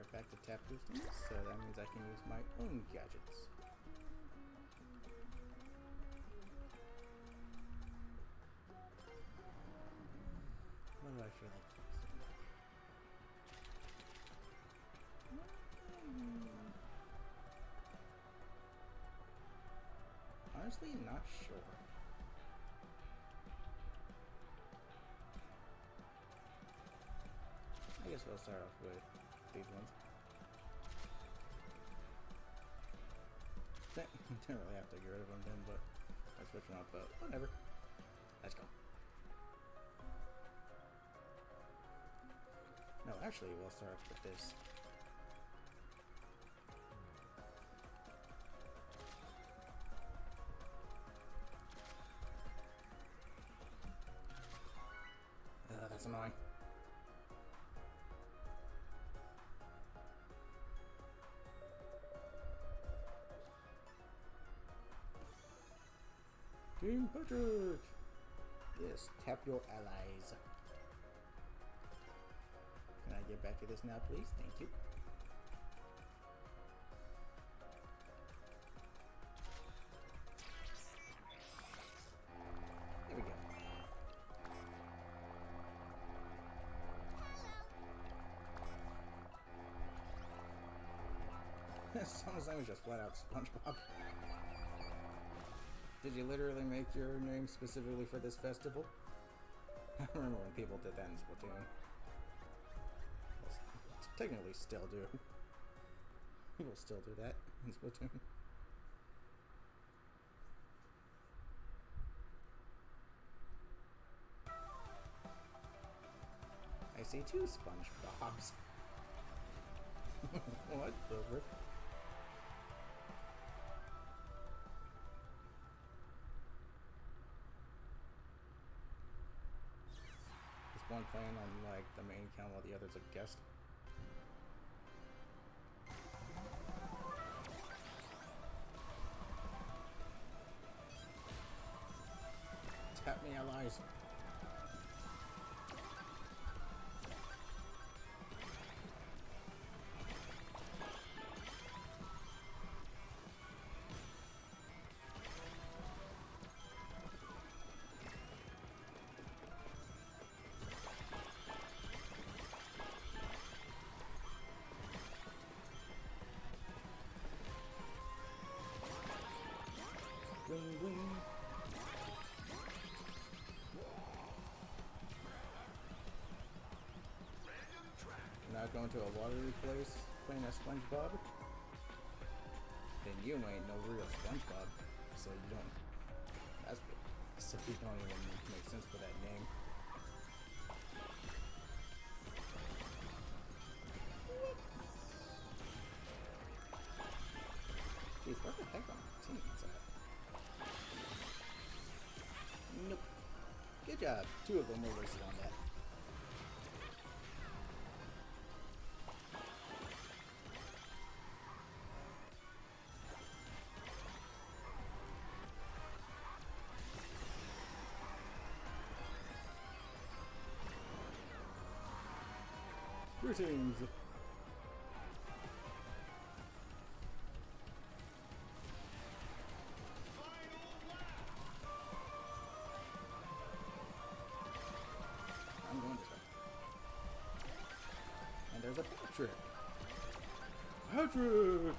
right back to tap boosting, so that means I can use my own gadgets. What do I feel like using? Honestly, not sure. I guess we'll start off with these ones. Didn't really have to get rid of them then, but I switched them up, but whatever. Let's go. No, actually, we'll start off with this. That's annoying. Team Patrick! Yes, tap your allies. Can I get back to this now, please? Thank you. There we go. Someone's name was just flat out Spongebob. Did you literally make your name specifically for this festival? I remember when people did that in Splatoon. Technically still do. People still do that in Splatoon. I see 2 Spongebobs. What the frick? Is one playing on like the main account while the other's a guest? Tap me, allies. Wing, wing. Not going to a watery place playing a Spongebob? Then you ain't no real Spongebob. So you don't. That's so you don't even make sense for that name. Jeez, where the heck are my teammates at? Nope. Good job. 2 of them were wasted on that. Greetings! I'm going this way. And there's a Patrick! Patrick!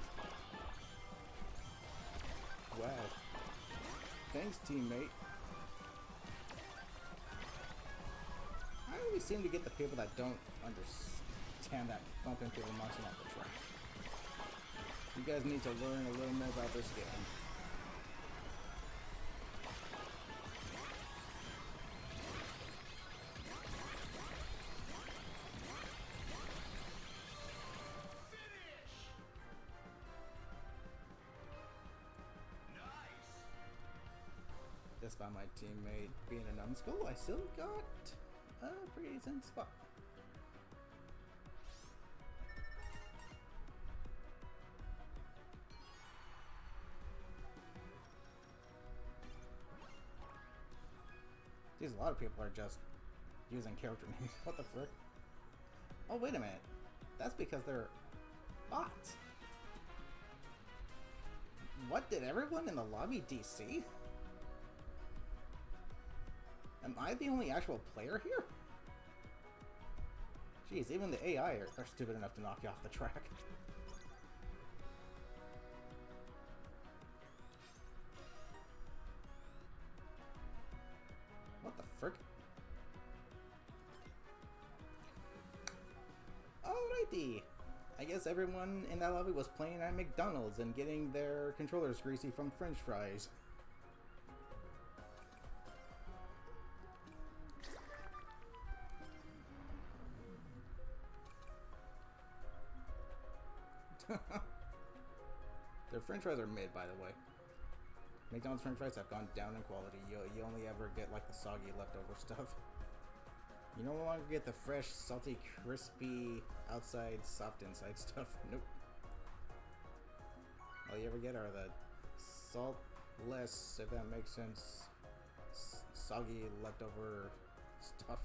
Wow. Thanks, teammate. I always seem to get the people that don't understand that bumping people marching off the track. You guys need to learn a little more about this game. Despite my teammate being a numbskull, I still got a pretty decent spot. Geez, a lot of people are just using character names. What the frick? Oh, wait a minute. That's because they're What? What, did everyone in the lobby DC? Am I the only actual player here? Jeez, even the AI are stupid enough to knock you off the track. What the frick? Alrighty! I guess everyone in that lobby was playing at McDonald's and getting their controllers greasy from French fries. Their French fries are mid, by the way. McDonald's French fries have gone down in quality. You only ever get like the soggy leftover stuff. You no longer get the fresh, salty, crispy outside, soft inside stuff. Nope. All you ever get are the saltless, if that makes sense, soggy leftover stuff.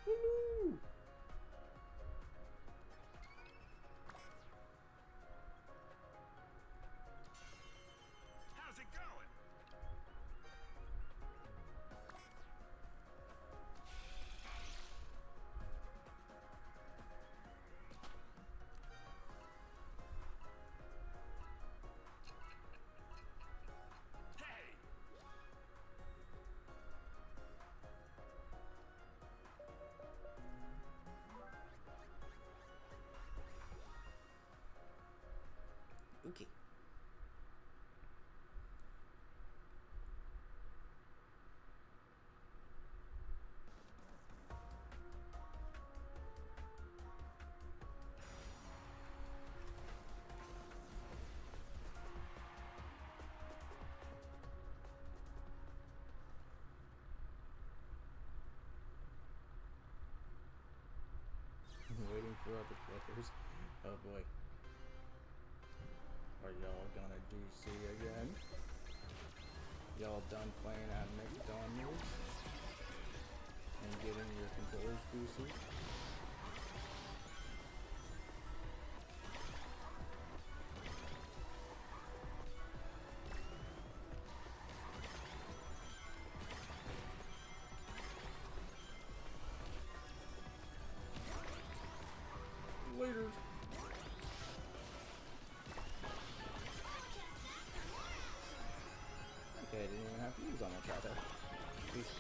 Woo! How's it going? Hey! Okay. Waiting for other players. Oh boy. Are y'all gonna DC again? Y'all done playing at McDonald's? And getting your controllers DC? Later. Okay, I didn't even have to use all my shot there. Peace.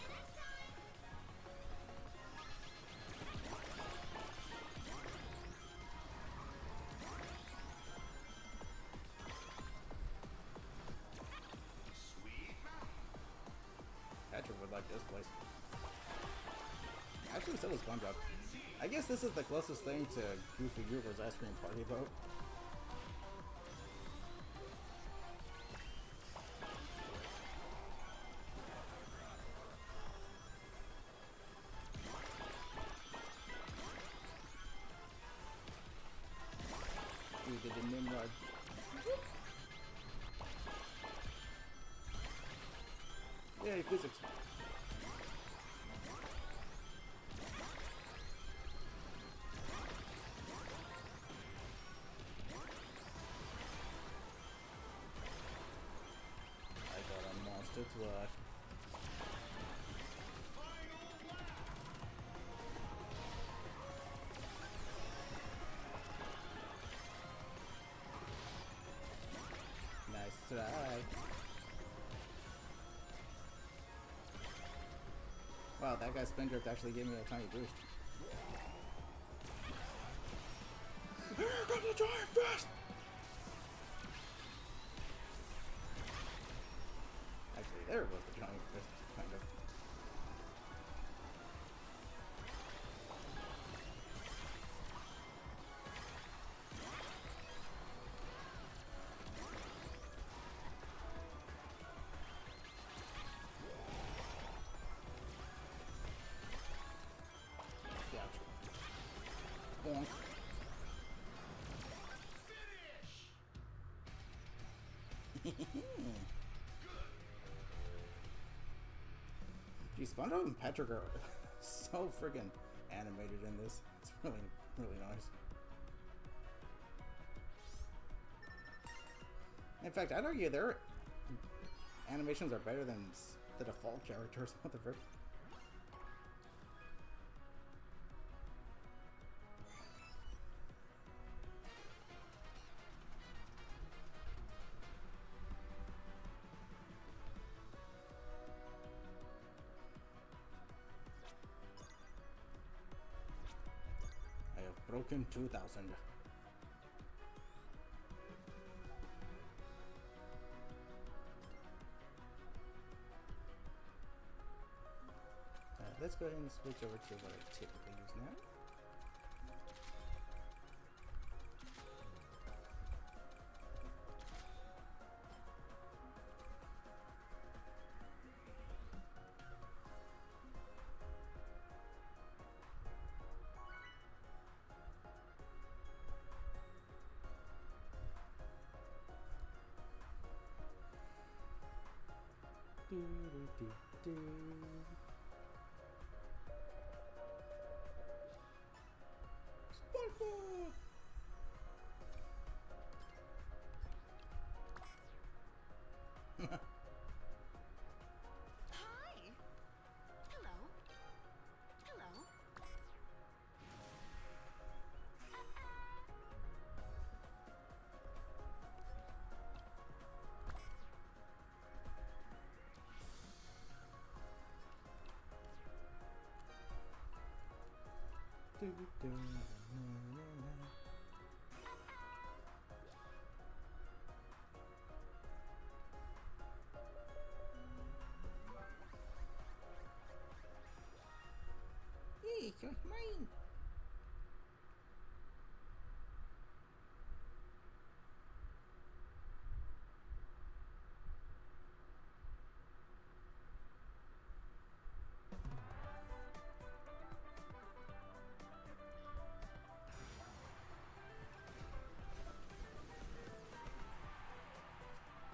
Sweet. Patrick would like this place. Actually, so was Spongebob. I guess this is the closest thing to Goofy Goober's Ice Cream Party boat. We did the Nimrod. Yay, physics. I got a monster flush. Nice try. Wow, that guy's spin drift actually gave me a tiny boost. Here comes the giant fist! Actually, there was the giant fist, kind of. Gotcha. Bonk. Gee, SpongeBob and Patrick are so friggin' animated in this. It's really, really nice. In fact, I'd argue their animations are better than the default characters. What the frick? I have broken 2000. Let's go ahead and switch over to what I typically use now. Do, do, do, do. SpongeBob! Hi. Hello. Hello. Do, do, na, na, na. Hey, you're mine.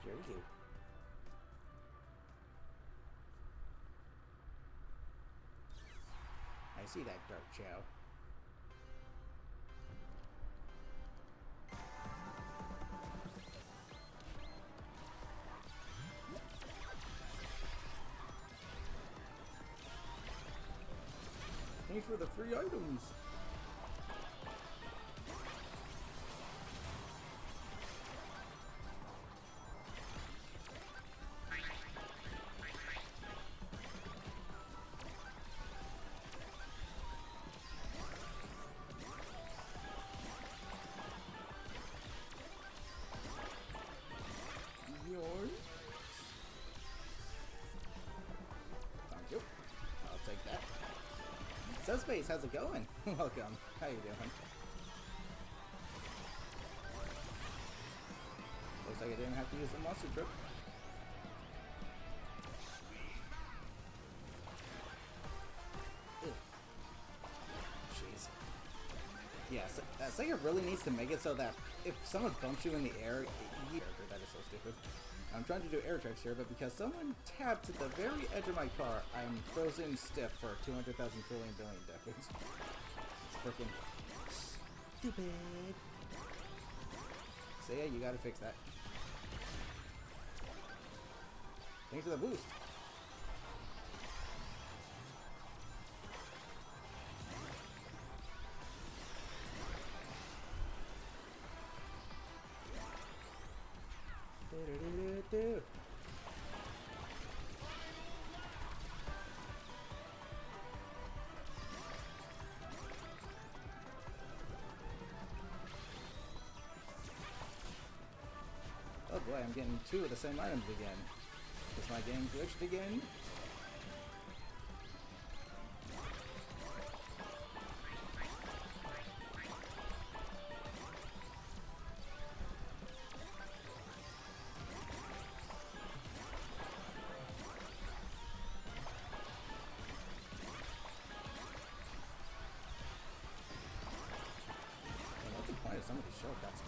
Here we go. I see that dark chow. Thanks for the free items. Yours. Thank you. I'll take that. Subspace, how's it going? Welcome. How you doing? Looks like I didn't have to use the monster trip. Ew. Jeez. Yeah, so, Sega really needs to make it so that if someone bumps you in the air, that is so stupid. I'm trying to do air tricks here, but because someone tapped at the very edge of my car, I'm frozen stiff for 200,000 trillion billion decades. It's freaking stupid. So yeah, you gotta fix that. Thanks for the boost. Do. Oh boy, I'm getting two of the same items again. Is my game glitched again? What's the point of some of these shortcuts?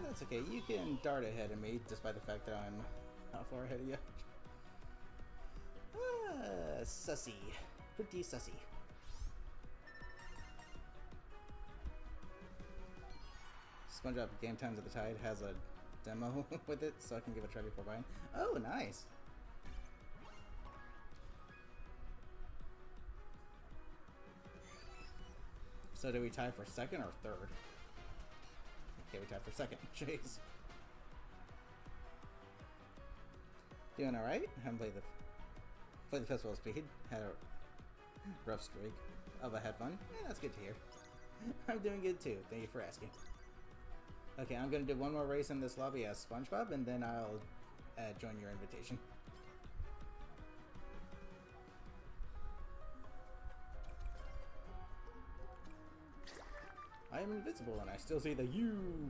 that's okay. You can dart ahead of me, despite the fact that I'm how far ahead of you. Sussy. Pretty sussy. SpongeBob Game Times of the Tide has a demo with it, so I can give it a try before buying. Oh, nice! So do we tie for second or third? Okay, we tie for second. Jeez. Doing alright? Haven't played the festival speed. Had a rough streak. Oh, but had fun? Yeah, that's good to hear. I'm doing good too. Thank you for asking. Okay, I'm gonna do one more race in this lobby as SpongeBob, and then I'll join your invitation. I am invincible, and I still see the you.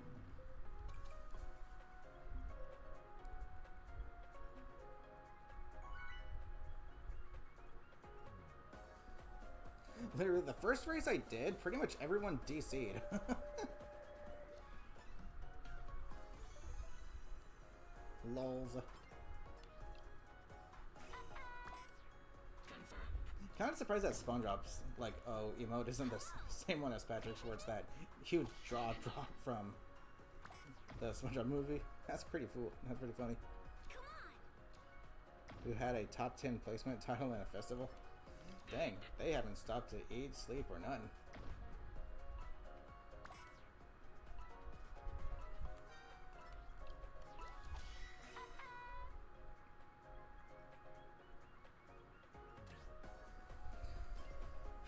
Literally, the first race I did, pretty much everyone DC'd. Lols. Kind of surprised that SpongeBob's like, oh, emote isn't the same one as Patrick's, where it's that huge jaw drop from the SpongeBob movie. That's pretty cool. That's pretty funny. Who had a top 10 placement title in a festival? Dang, they haven't stopped to eat, sleep, or none.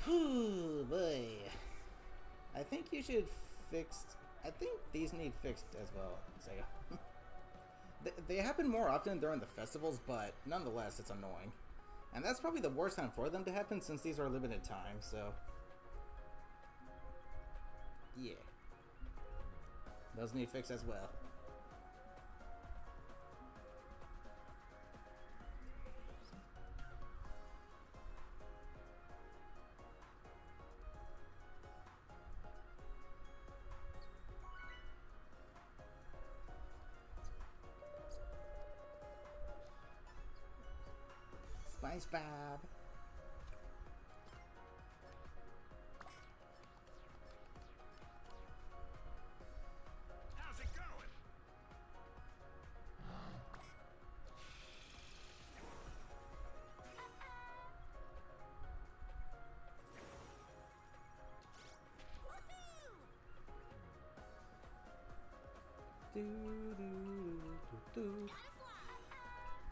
Whew, boy. I think you should fix... I think these need fixed as well, Sega. They happen more often during the festivals, but nonetheless, it's annoying. And that's probably the worst time for them to happen, since these are limited time, so... yeah. Those need fixed as well. SpongeBob. How's it going? Do, do, do, do, do.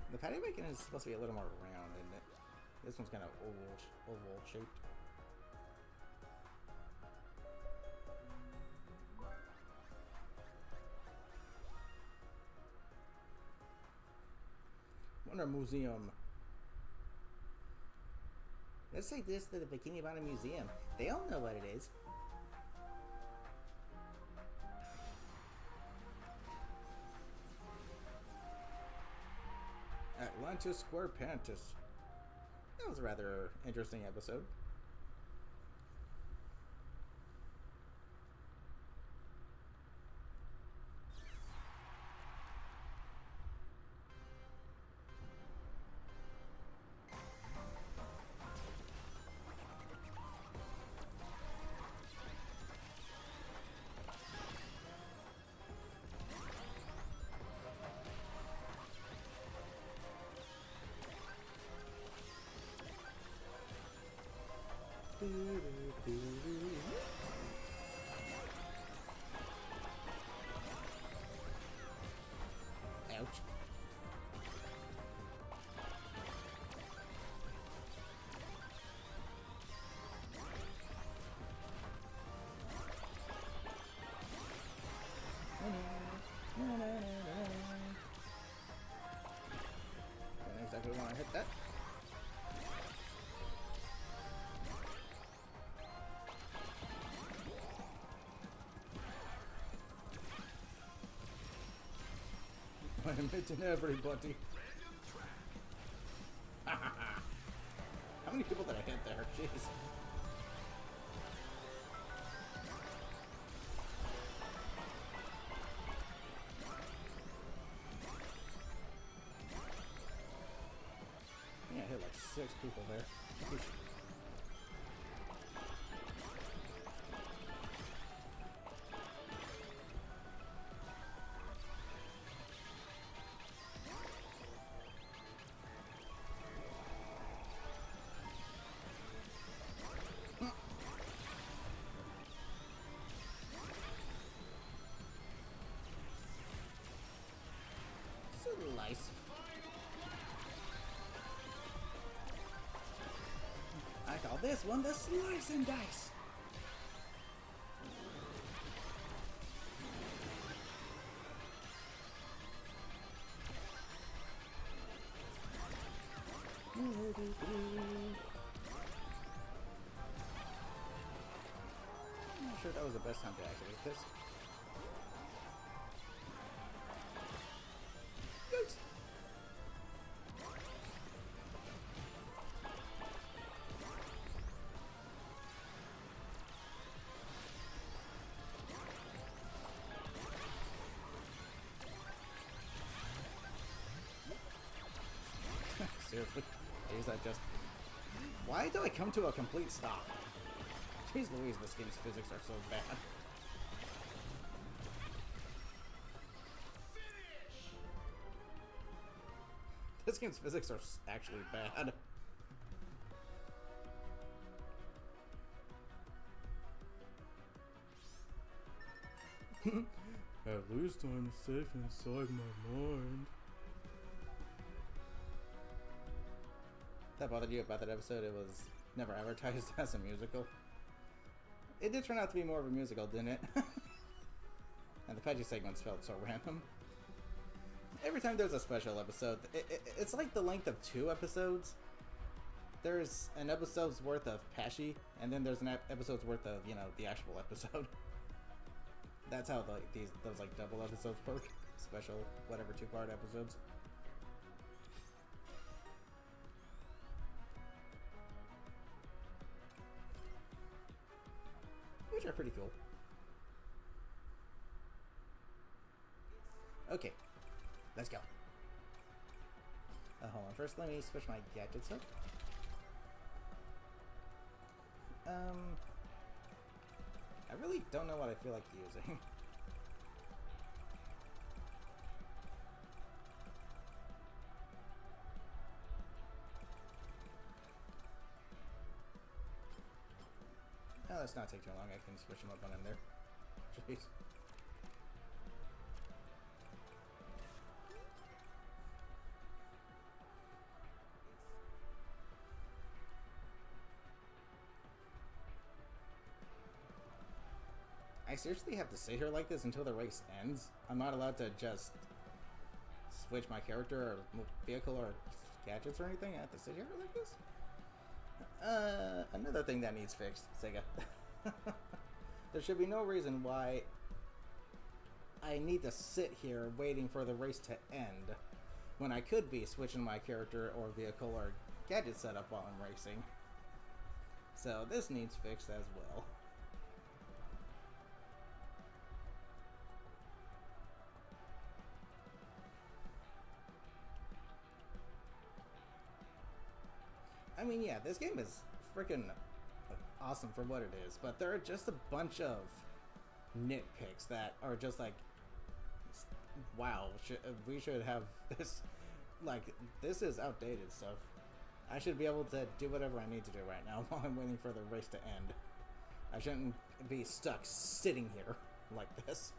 The patty bacon is supposed to be a little more round, isn't it? This one's kind of oval shaped. Wonder Museum. Let's take this to the Bikini Bottom Museum. They all know what it is. Atlantis Square Pantis. That was a rather interesting episode. Ouch. Don't exactly want to hit that. I'm hitting everybody. How many people did I hit there? Jeez. 6 people there. Slice. I call this one the slice and dice. I'm not sure that was the best time to activate this. Yikes. Seriously? Is that just... Why do I come to a complete stop? Jeez Louise, this game's physics are so bad. This game's physics are actually bad. At least I'm safe inside my mind. That bothered you about that episode? It was never advertised as a musical. It did turn out to be more of a musical, didn't it? And the Peggy segments felt so random. Every time there's a special episode, it's like the length of 2 episodes. There's an episode's worth of Pesci, and then there's an episode's worth of, you know, the actual episode. That's how like those like double episodes work. Special, whatever, 2-part episodes. Which are pretty cool. Okay, let's go. Hold on, first let me switch my gadgets up. I really don't know what I feel like using. Oh, let's not take too long. I can switch them up on in there. Jeez. I seriously have to sit here like this until the race ends? I'm not allowed to just switch my character or vehicle or gadgets or anything? I have to sit here like this? Another thing that needs fixed, Sega. There should be no reason why I need to sit here waiting for the race to end when I could be switching my character or vehicle or gadget setup while I'm racing. So this needs fixed as well. I mean, yeah, this game is freaking awesome for what it is, but there are just a bunch of nitpicks that are just like, wow, we should have this, like, this is outdated stuff. I should be able to do whatever I need to do right now while I'm waiting for the race to end. I shouldn't be stuck sitting here like this.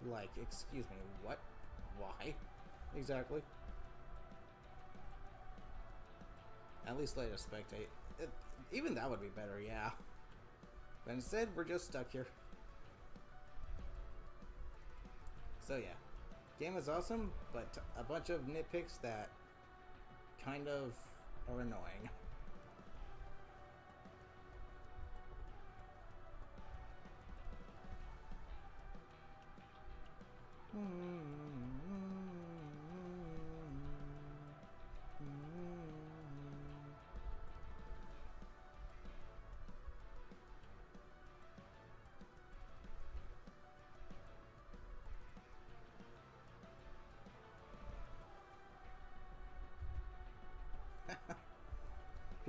Like, excuse me, what? Why? Exactly. At least let us spectate. Even that would be better, yeah. But instead, we're just stuck here. So yeah. Game is awesome, but a bunch of nitpicks that kind of are annoying.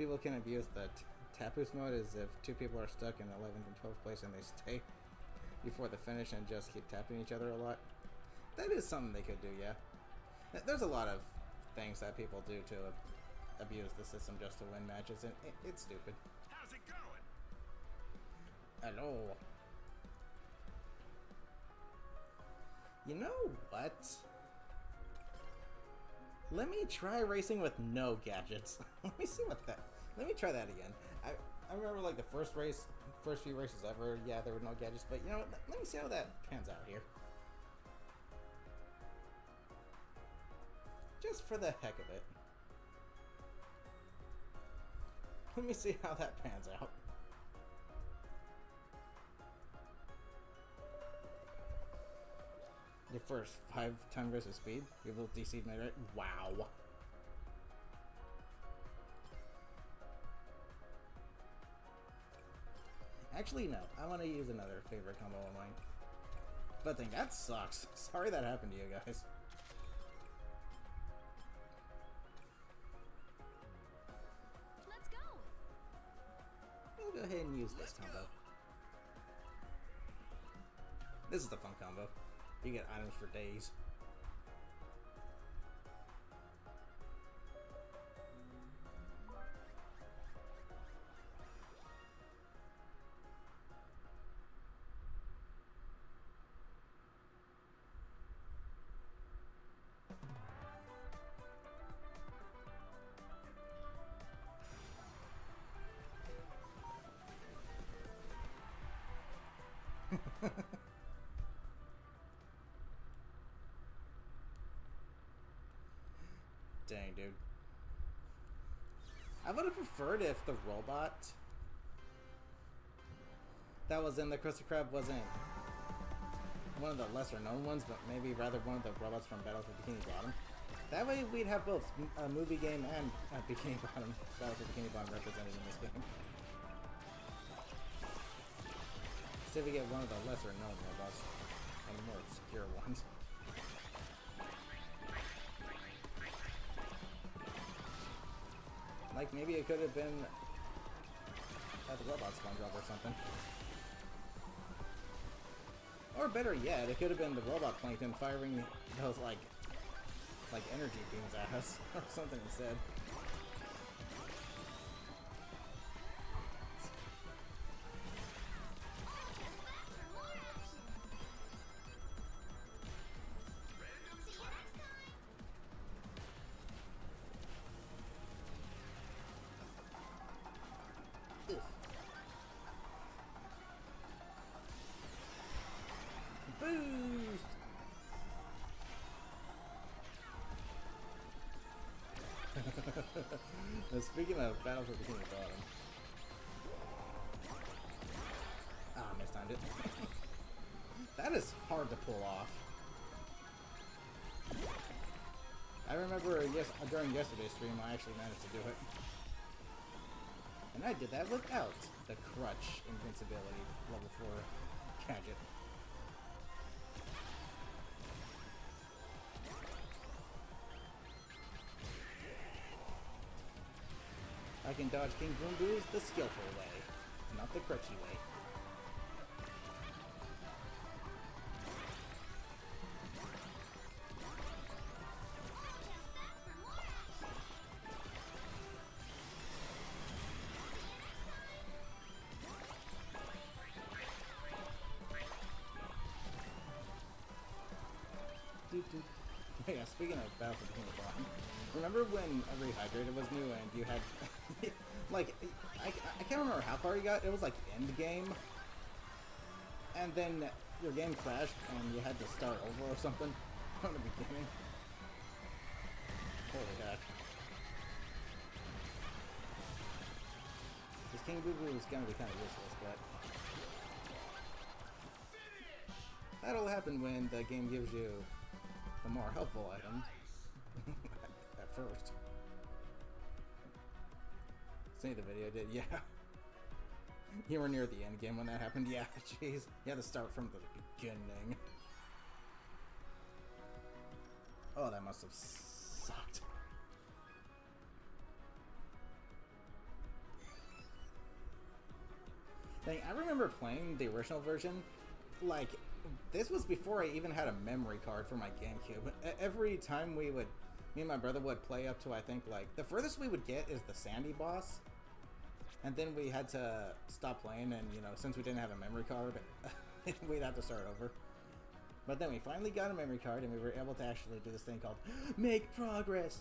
people can abuse the Tapus mode is if two people are stuck in 11th and 12th place and they stay before the finish and just keep tapping each other a lot. That is something they could do, yeah. There's a lot of things that people do to abuse the system just to win matches, and it's stupid. How's it going? Hello. You know what? Let me try racing with no gadgets. Let me see what that... Let me try that again. I remember like the first few races ever, yeah, there were no gadgets, but you know what? Let me see how that pans out here. Just for the heck of it. Let me see how that pans out. Your first 5-time versus speed? Your little DC made right? Wow. Actually, no. I want to use another favorite combo of mine. But then that sucks. Sorry that happened to you guys. Let's go. We'll go ahead and use this combo. This is the fun combo. You get items for days. Dang, dude. I would have preferred if the robot that was in the Krusty Krab wasn't one of the lesser known ones, but maybe rather one of the robots from Battle for Bikini Bottom. That way we'd have both a movie game and Bikini Bottom, Battle for Bikini Bottom represented in this game. See if we get one of the lesser known robots and the more obscure ones. Like, maybe it could have been the robot Spongebob or something. Or better yet, it could have been the robot Plankton firing those, like energy beams at us, or something instead. Boost! Now, speaking of Battle for Bikini Bottom. Ah, mistimed it. That is hard to pull off. I remember during yesterday's stream I actually managed to do it. And I did that without the crutch invincibility level 4 gadget. I can dodge King Boom Boos the skillful way, not the crutchy way. Yeah, speaking of Battle for Bikini Bottom, remember when Rehydrated was new and you had, like, I can't remember how far you got, it was like end game, and then your game crashed and you had to start over or something from the beginning? Holy heck. This King Boo Boo is gonna be kind of useless, but that'll happen when the game gives you the more helpful items at first. See the video did, yeah. You were near the end game when that happened, yeah, jeez. You had to start from the beginning. Oh, that must have sucked. Like, I remember playing the original version, like, this was before I even had a memory card for my GameCube. Every time me and my brother would play up to, I think, like, the furthest we would get is the Sandy boss. And then we had to stop playing, and, you know, since we didn't have a memory card, we'd have to start over. But then we finally got a memory card, and we were able to actually do this thing called Make Progress.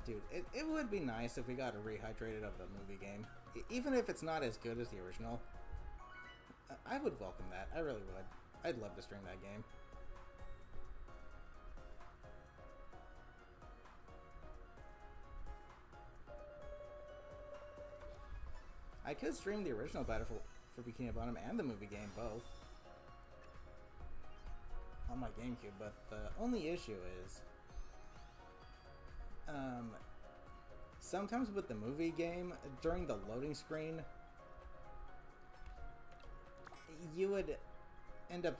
Dude, it would be nice if we got a rehydrated of the movie game. Even if it's not as good as the original. I would welcome that. I really would. I'd love to stream that game. I could stream the original Battle for Bikini Bottom and the movie game both on my GameCube, but the only issue is sometimes with the movie game, during the loading screen, you would end up,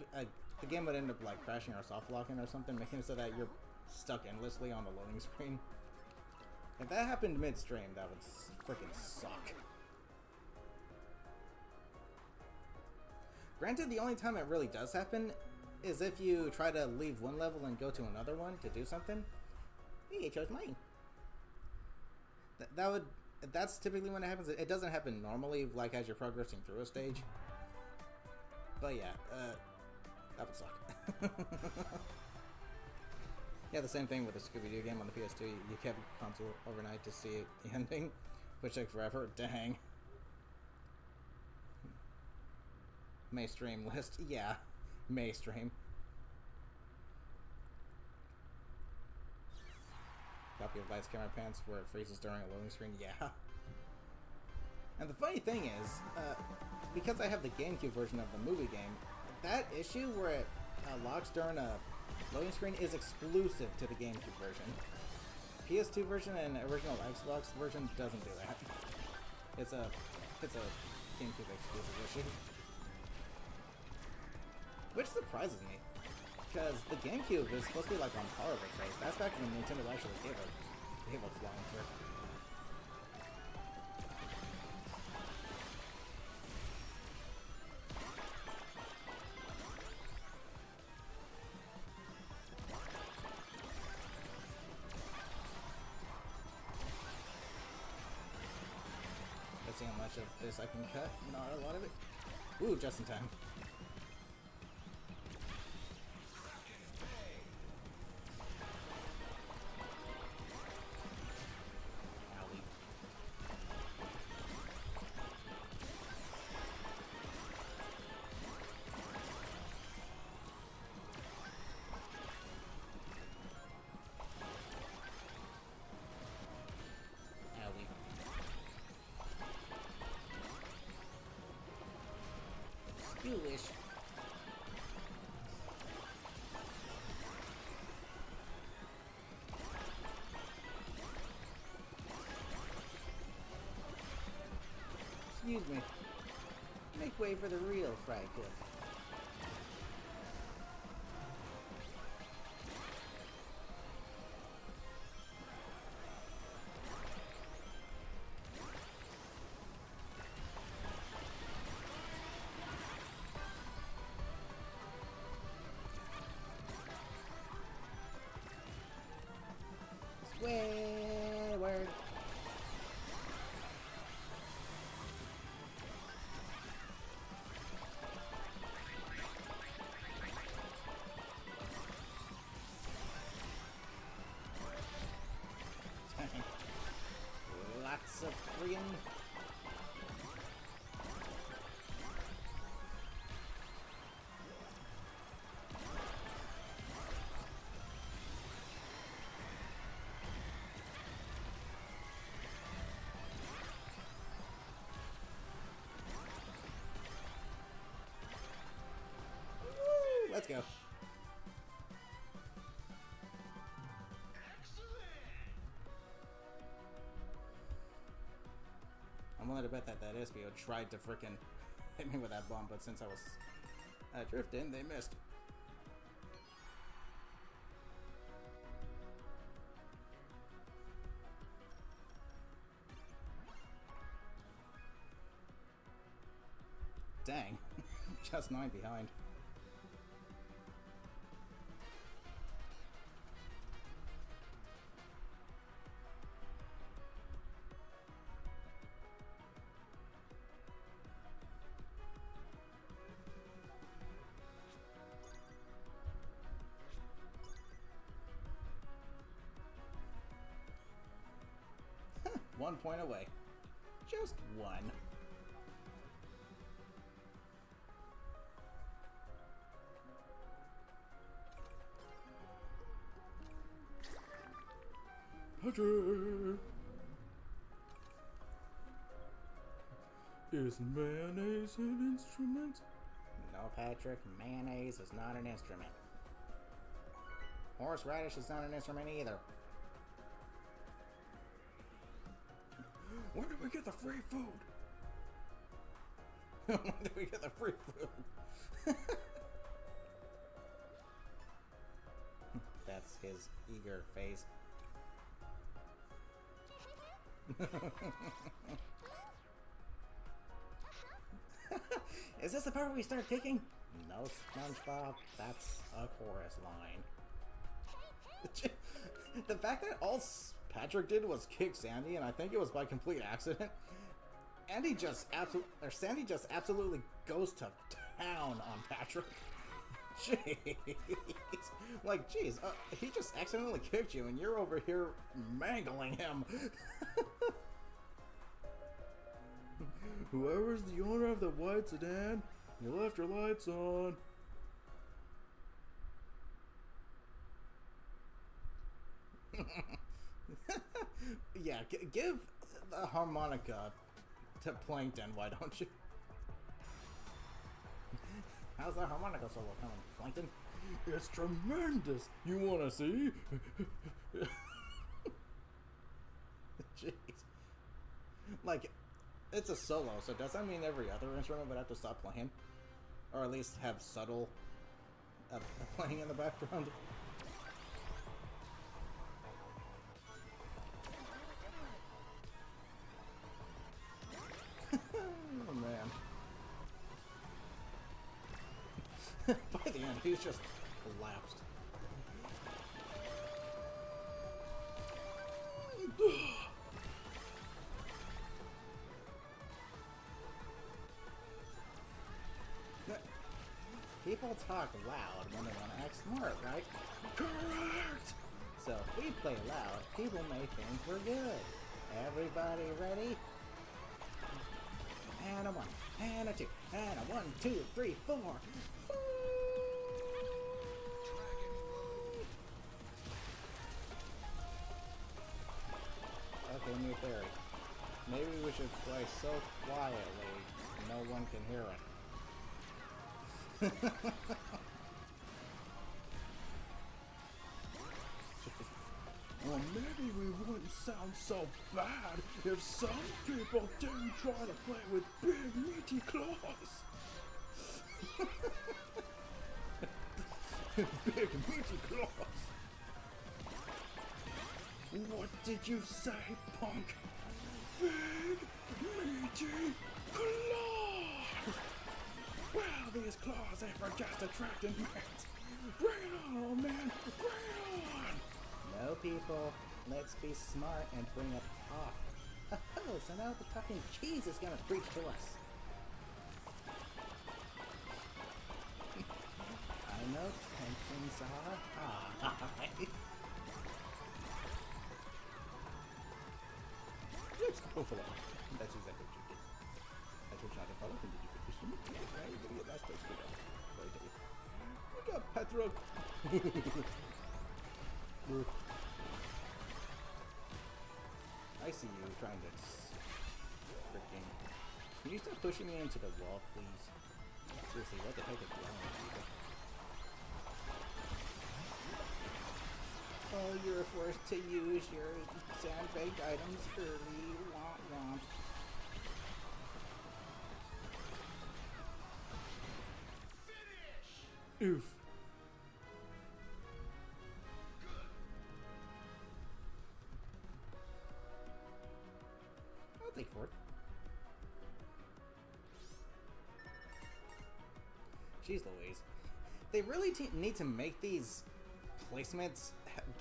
the game would end up like crashing or soft locking or something, making it so that you're stuck endlessly on the loading screen. If that happened mid-stream, that would freaking suck. Granted, the only time it really does happen is if you try to leave one level and go to another one to do something. Hey, I chose mine. That's typically when it happens. It doesn't happen normally, like as you're progressing through a stage. But yeah, that would suck. Yeah, the same thing with the Scooby-Doo game on the PS2. You kept console overnight to see the ending, which took forever. Dang. May stream list. Yeah, May stream. Copy of Lights, Camera, Pants where it freezes during a loading screen. Yeah. And the funny thing is, because I have the GameCube version of the movie game, that issue where it locks during a loading screen is exclusive to the GameCube version. PS2 version and original Xbox version doesn't do that. It's a GameCube exclusive issue. Which surprises me, because the GameCube is supposed to be like on par with it. That's back when Nintendo actually gave a flying frick. Let's see how much of this I can cut. Not a lot of it. Ooh, just in time. You wish. Excuse me. Make way for the real fry cook. Squidward. Lots of friggin'. Let's go. I'm willing to bet that Espio tried to frickin' hit me with that bomb, but since I was drifting, they missed. Dang, just 9 behind. One point away. Just one. Patrick! Is mayonnaise an instrument? No, Patrick. Mayonnaise is not an instrument. Horseradish is not an instrument either. When do we get the free food? When do we get the free food? That's his eager face. Is this the part where we start kicking? No, SpongeBob. That's a chorus line. The fact that all Patrick did was kick Sandy, and I think it was by complete accident. Sandy just absolutely goes to town on Patrick. Jeez. Like, jeez, he just accidentally kicked you, and you're over here mangling him. Whoever's the owner of the white sedan, you left your lights on. Yeah, give the harmonica to Plankton, why don't you? How's that harmonica solo coming, Plankton? It's tremendous! You wanna see? Jeez. Like, it's a solo, so does that mean every other instrument would have to stop playing? Or at least have subtle playing in the background? Oh man. By the end, he's just collapsed. People talk loud when they want to act smart, right? Correct! So if we play loud, people may think we're good. Everybody ready? And a 1, and a 2, and a 1, 2, 3, 4. Okay, new theory. Maybe we should play so quietly no one can hear it. Well, maybe we wouldn't sound so bad if some people didn't try to play with big meaty claws. Big meaty claws. What did you say, punk? Big meaty claws. Well, these claws ain't for just attracting mates. Bring it on, old man. Bring it on. No, people, let's be smart and bring it off. Oh, so now the talking cheese is gonna preach to us. I know tensions are high. Let's go for that. That's exactly what you did. I told you not to follow him. Did you finish him? Yeah, you did last place. Good job, Patrick. I see you trying to freaking... Can you stop pushing me into the wall, please? Seriously, what the heck is wrong with you? Oh, you're forced to use your sandbag items early. Womp womp. Oof. I'll take for it. Jeez Louise. They really need to make these placements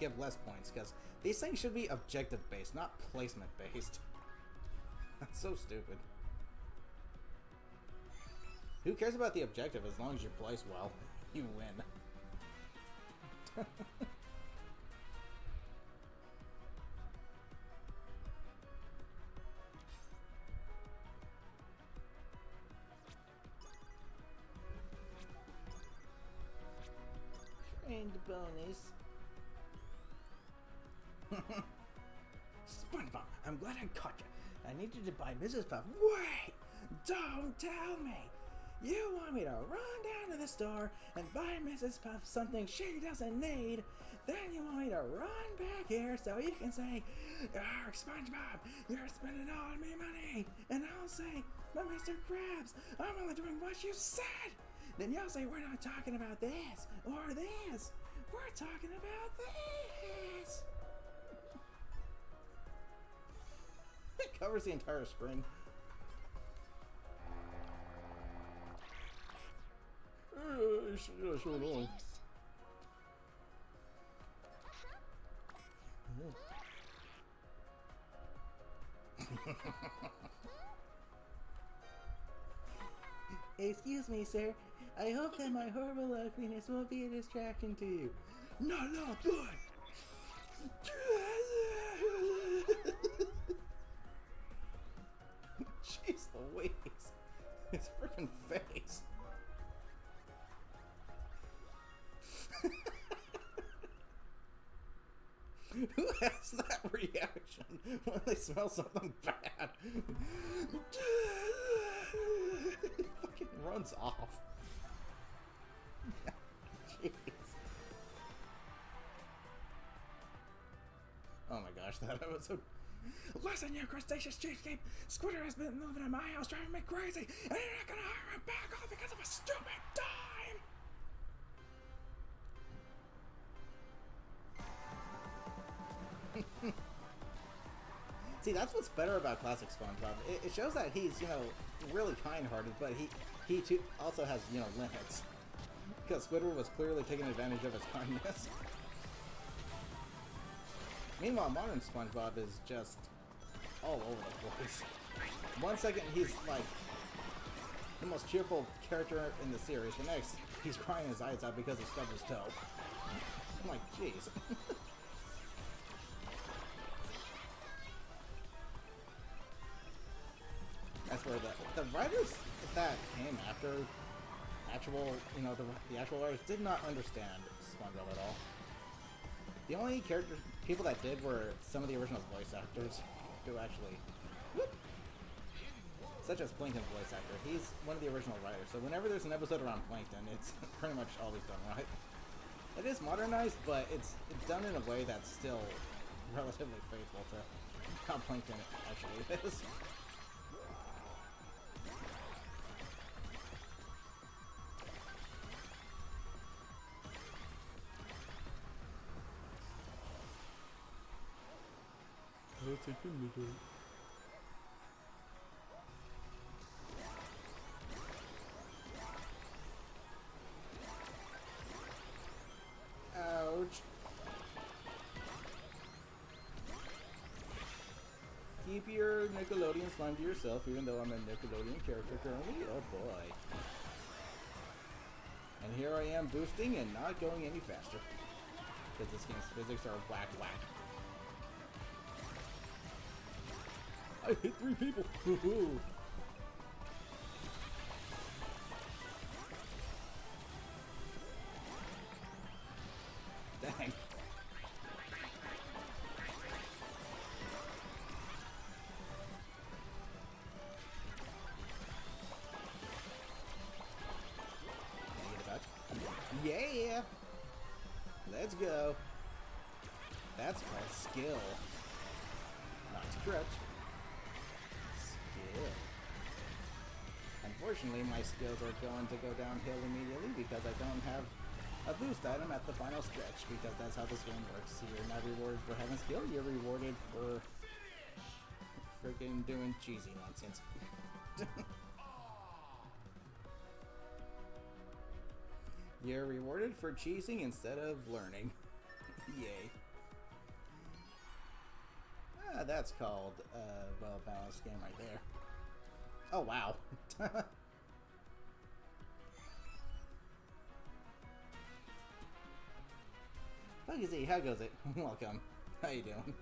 give less points, because these things should be objective based, not placement based. That's so stupid. Who cares about the objective as long as you place well? You win. Friend bonus. SpongeBob, I'm glad I caught you. I need you to buy Mrs. Puff. Wait! Don't tell me! You want me to run down to the store and buy Mrs. Puff something she doesn't need, then you want me to run back here so you can say, "Arr, SpongeBob, you're spending all of my money," and I'll say, "But Mr. Krabs, I'm only doing what you said." Then you'll say, "We're not talking about this or this. We're talking about this." It covers the entire screen. So long. Excuse me, sir. I hope that my horrible ugliness won't be a distraction to you. Not at all, good. Jeez Louise. His freaking face. Who has that reaction when they smell something bad? It fucking runs off. Jeez. Oh my gosh, that episode. Listen, you crustaceous cheapskate! Squitter has been moving in my house driving me crazy, and you're not gonna hire him back off because of a stupid dime! See, that's what's better about classic SpongeBob. It shows that he's, you know, really kind-hearted, but he too also has, you know, limits. Because Squidward was clearly taking advantage of his kindness. Meanwhile, modern SpongeBob is just all over the place. 1 second he's like the most cheerful character in the series. The next, he's crying his eyes out because he stubbed his toe. I'm like, jeez. That's where the writers that came after actual, you know, the actual writers did not understand SpongeBob at all. The only people that did were some of the original voice actors who actually, such as Plankton's voice actor. He's one of the original writers, so whenever there's an episode around Plankton, it's pretty much always done right. It is modernized, but it's done in a way that's still relatively faithful to how Plankton actually is. I'll take the middle. Ouch. Keep your Nickelodeon slime to yourself, even though I'm a Nickelodeon character currently. Oh boy. And here I am boosting and not going any faster. Because this game's physics are whack whack. I hit 3 people! Woohoo! Dang. Yeah! Let's go. That's called skill. Not stretch. Skill. And Unfortunately, my skills are going to go downhill immediately because I don't have a boost item at the final stretch, because that's how this game works. You're not rewarded for having skill, you're rewarded for freaking doing cheesy nonsense. You're rewarded for cheesing instead of learning. Yay. Ah, that's called a well-balanced game right there. Oh, wow. Fuggy, how goes it? Welcome. How you doing?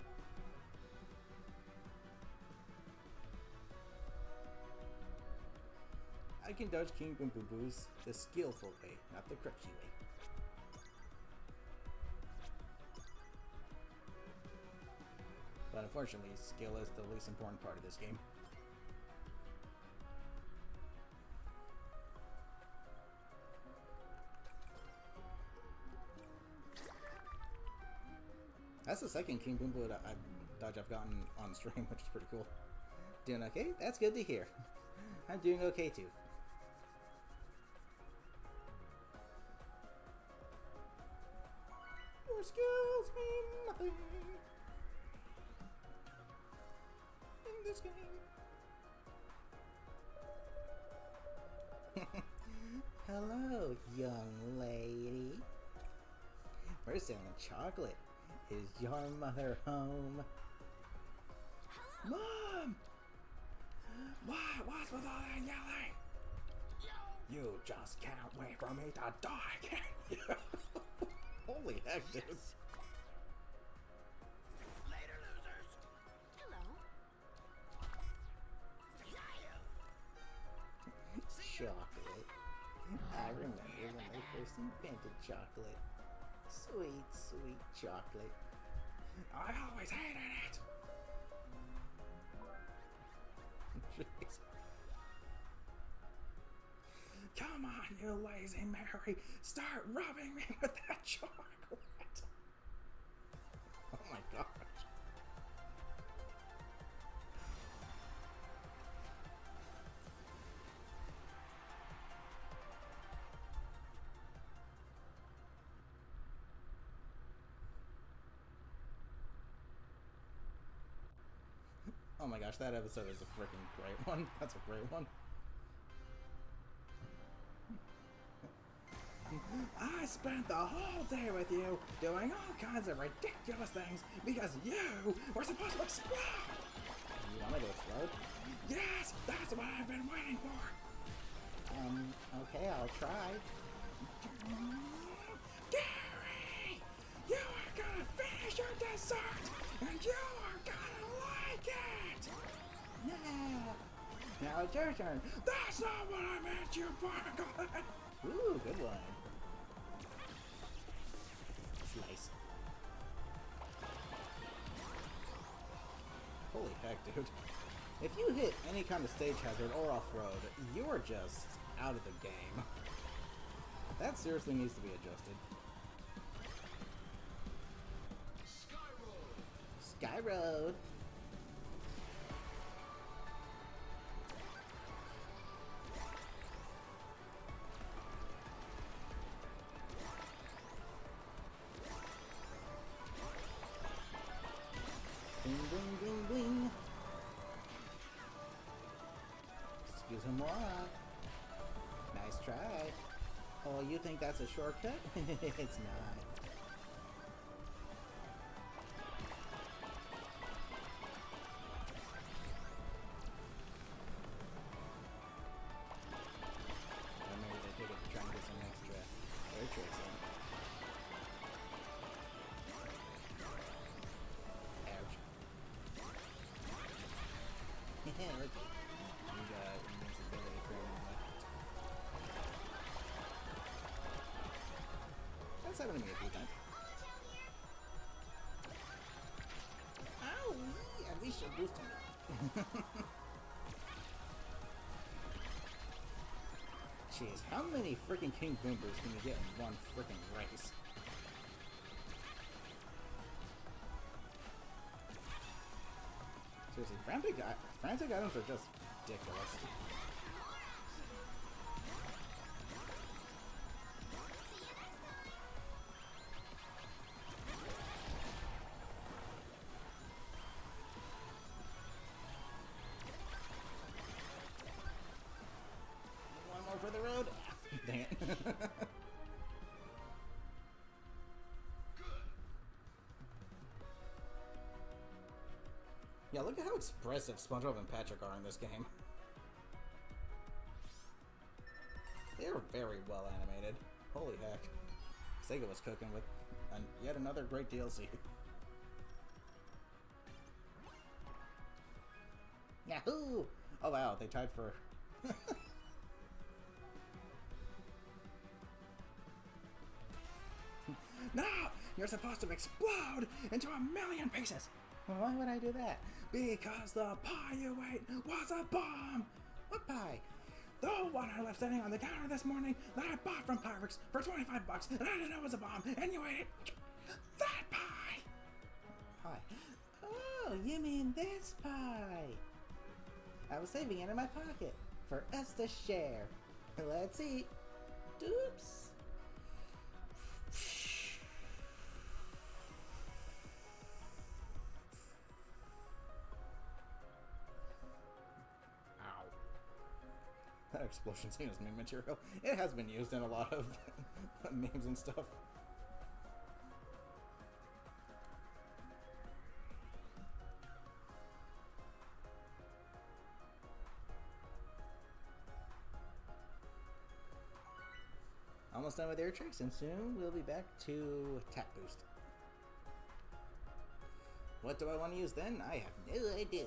I can dodge King Boom Boo Boos the skillful way, not the crutchy way. But unfortunately, skill is the least important part of this game. That's the second King Boom Boo dodge I've gotten on stream, which is pretty cool. Doing okay? That's good to hear. I'm doing okay too. Your skills mean nothing in this game. Hello, young lady. We're selling chocolate. Is your mother home? Mom! What's with all that yelling? You just can't wait for me to die, can you? Holy heck, dude. Later, losers. Hello. Chocolate. I remember when they first invented chocolate. Sweet, sweet chocolate. I always hated it. Jeez. Come on, you lazy Mary. Start rubbing me with that chocolate. Oh my gosh. Oh my gosh, that episode is a freaking great one. That's a great one. I spent the whole day with you doing all kinds of ridiculous things because you were supposed to explode! You want me to explode? Yes! That's what I've been waiting for! Okay, I'll try. Gary! You are gonna finish your dessert! And you are gonna like it! Yeah! Now it's your turn. That's not what I meant, you barnacle! Ooh, good one. Slice. Holy heck, dude. If you hit any kind of stage hazard or off-road, you are just out of the game. That seriously needs to be adjusted. Sky Road. Bling, bling, bling, bling. Excuse-moi. Nice try. Oh, you think that's a shortcut? It's not. Or maybe they did it to try and get some extra air tricks in. Ouch. Look, you got invincibility for everyone. That's happened to me a few times. Ow! At least you're boosting me. Jeez, how many freaking King Boom Boos can you get in one freaking race? Seriously, frantic items are just ridiculous. Yeah, look at how expressive SpongeBob and Patrick are in this game. They're very well animated. Holy heck. Sega was cooking with yet another great DLC. Yahoo! Oh wow, they tied for... No! You're supposed to explode into a million pieces! Well, why would I do that? Because the pie you ate was a bomb! What pie? The one I left sitting on the counter this morning that I bought from Pyrex for 25 bucks and I didn't know it was a bomb and you ate it! That pie! Pie. Oh, you mean this pie? I was saving it in my pocket for us to share. Let's eat. Oops. That explosion scene is meme material. It has been used in a lot of memes and stuff. Almost done with air tricks, and soon we'll be back to tap boost. What do I want to use then? I have no idea.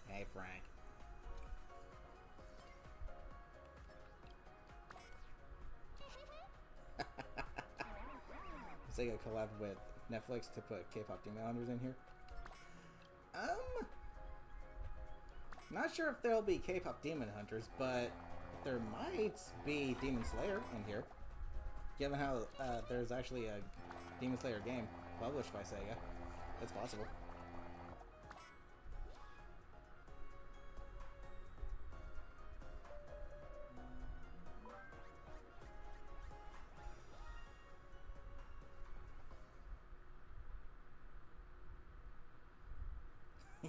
Hey, Frank. Sega collabed with Netflix to put K-pop Demon Hunters in here. Not sure if there'll be K-pop Demon Hunters, but there might be Demon Slayer in here. Given how there's actually a Demon Slayer game published by Sega, it's possible.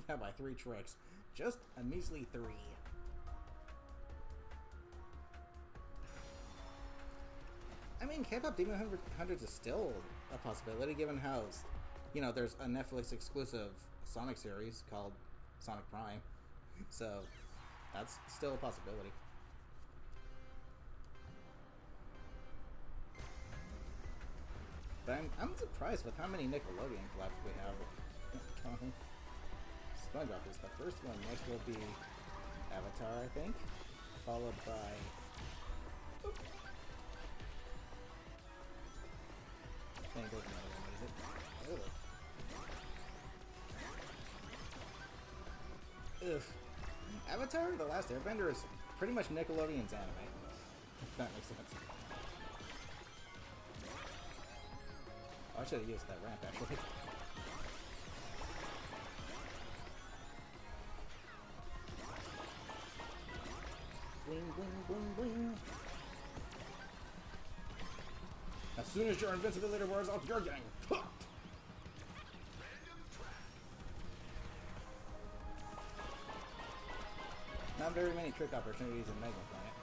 Yeah, by 3 tricks. Just a measly 3. I mean, K-pop Demon Hunters is still a possibility, given how, you know, there's a Netflix exclusive Sonic series called Sonic Prime. So, that's still a possibility. But I'm surprised with how many Nickelodeon collabs we have. Spongebob is the first one. Next will be Avatar, I think, followed by... Oop. I think there's another one. What is it? Ugh. Avatar, The Last Airbender is pretty much Nickelodeon's anime. If that makes sense. Oh, I should have used that ramp, actually. Bling, bling, bling, bling. As soon as your invincibility wears off, you're getting cooked. Not very many trick opportunities in Mega Planet.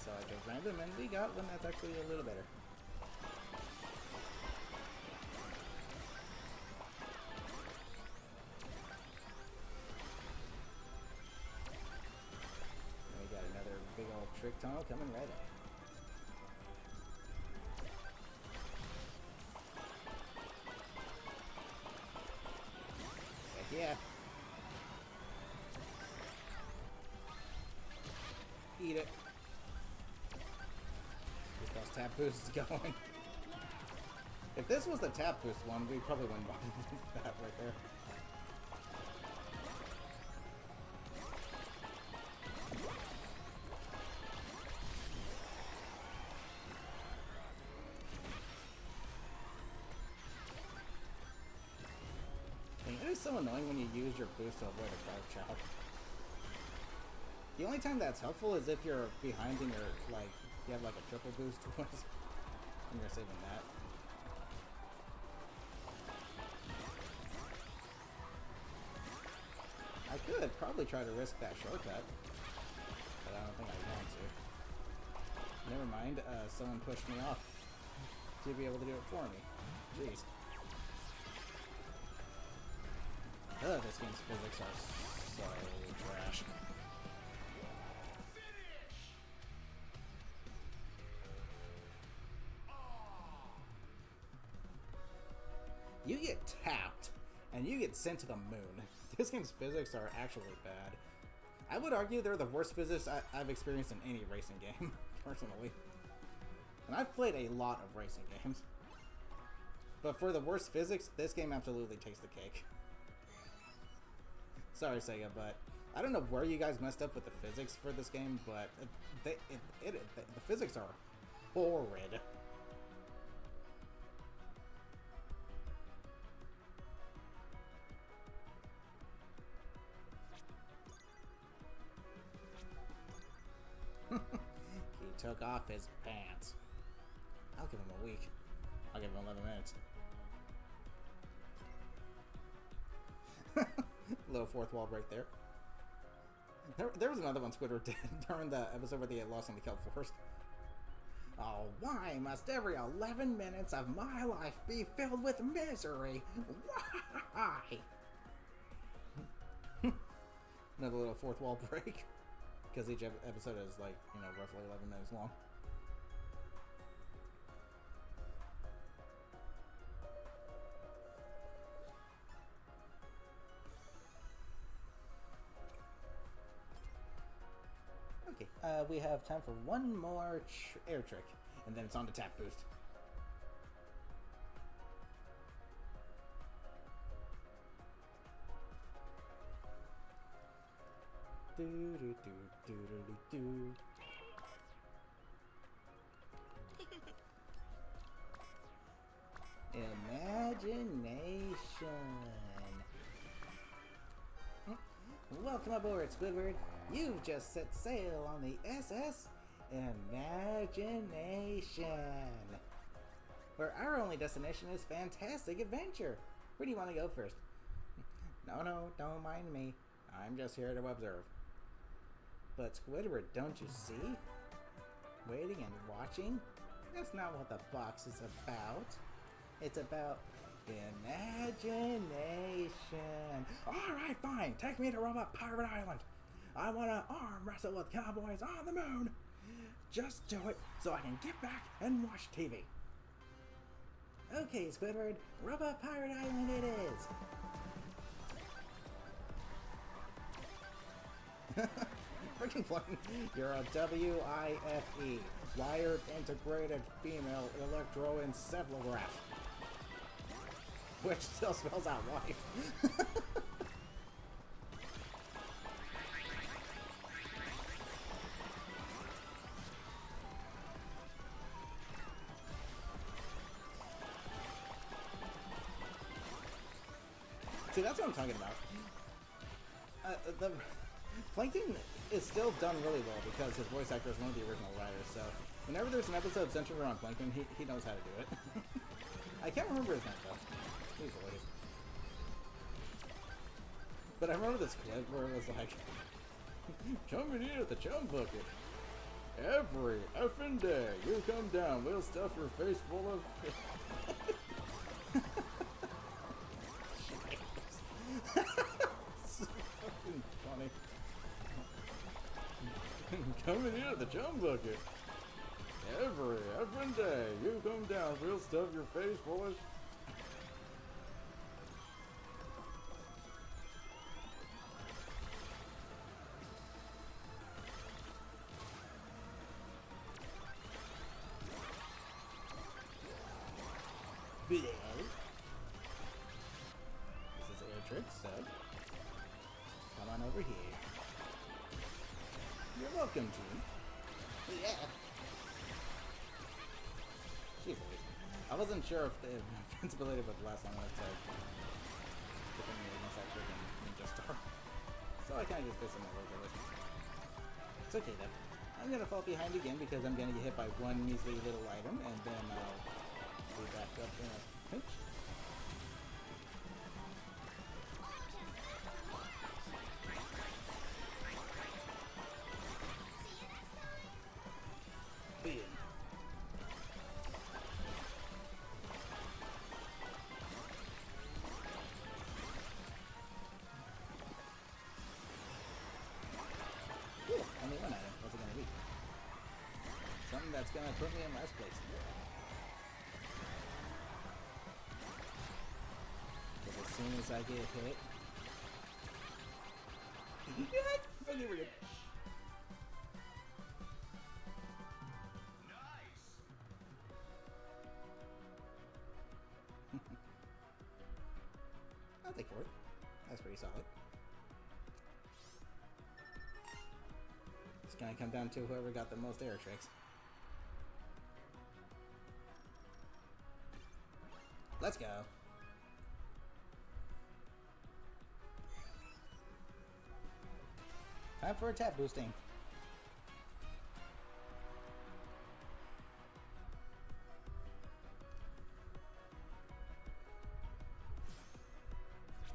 So I chose random, and we got one that's actually a little better. Trick tunnel coming right up. Heck yeah. Eat it. Get those tap boosts going. If this was the tap boost one, we probably wouldn't bother with that right there. It is so annoying when you use your boost to avoid a crouch out. The only time that's helpful is if you're behind and you're like, you have like a triple boost and you're saving that. I could probably try to risk that shortcut, but I don't think I want to. Never mind, someone pushed me off to be able to do it for me. Jeez. Ugh, this game's physics are so trash. You get tapped, and you get sent to the moon. This game's physics are actually bad. I would argue they're the worst physics I've experienced in any racing game, personally. And I've played a lot of racing games. But for the worst physics, this game absolutely takes the cake. Sorry, Sega, but I don't know where you guys messed up with the physics for this game, but the physics are horrid. He took off his pants. I'll give him a week. I'll give him 11 minutes. Little fourth wall break there. There was another one Squidward did during the episode where they get lost in the kelp forest. Oh, why must every 11 minutes of my life be filled with misery? Why? Another little fourth wall break. Because each episode is like, you know, roughly 11 minutes long. Okay, we have time for one more air trick, and then it's on to tap boost. Do do do do do do. Imagination. Welcome aboard, Squidward. You've just set sail on the SS Imagination, where our only destination is fantastic adventure. Where do you want to go first? No, don't mind me. I'm just here to observe. But Squidward, don't you see? Waiting and watching? That's not what the box is about. It's about imagination. Alright, fine. Take me to Robot Pirate Island. I want to arm wrestle with cowboys on the moon. Just do it so I can get back and watch TV. Okay, Squidward. Robot Pirate Island it is. Freaking fun. You're a WIFE, Wired Integrated Female Electroencephalograph. Which still spells out wife. See, that's what I'm talking about. The Plankton is still done really well because his voice actor is one of the original writers, so whenever there's an episode centered around Plankton, he knows how to do it. I can't remember his name, though. He's hilarious. But I remember this clip where it was like, coming in at the chum bucket. Every effing day you come down, we'll stuff your face full of... So fucking funny. Coming in at the chum bucket. Every effing day you come down, we'll stuff your face full of... This is air trick, so come on over here. You're welcome to. Yeah. Jeez, I wasn't sure if it's related with the last one that's defending against that freaking ninja star. So I kind of just pissed him over this. It's okay though. I'm gonna fall behind again because I'm gonna get hit by one measly little item, and then I'll be back up in a pinch. Boom. that's gonna put me in last place. Because as soon as I get hit... Okay, we're good. I'll take fourth. That's pretty solid. It's gonna come down to whoever got the most air tricks. Let's go. Time for a tap boosting.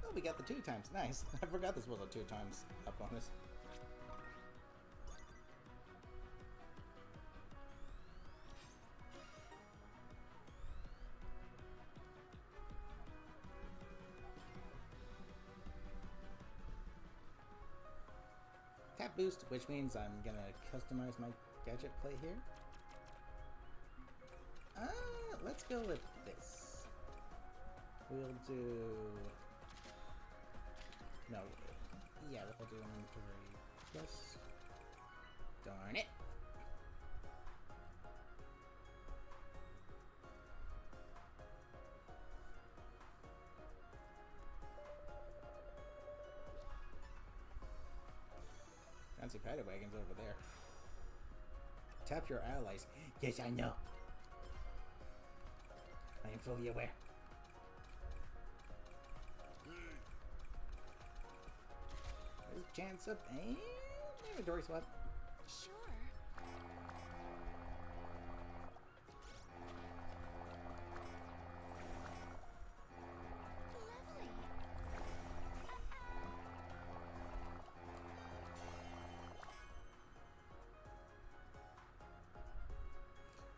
Oh, we got the 2 times. Nice. I forgot this was a 2 times up bonus. Tap boost, which means I'm gonna customize my gadget play here. Let's go with this. We'll do... No, yeah, we'll do inventory plus. Darn it. Fancy paddy wagons over there. Tap your allies. Yes, I know. I am fully aware. There's a chance up and inventory swap. Sure.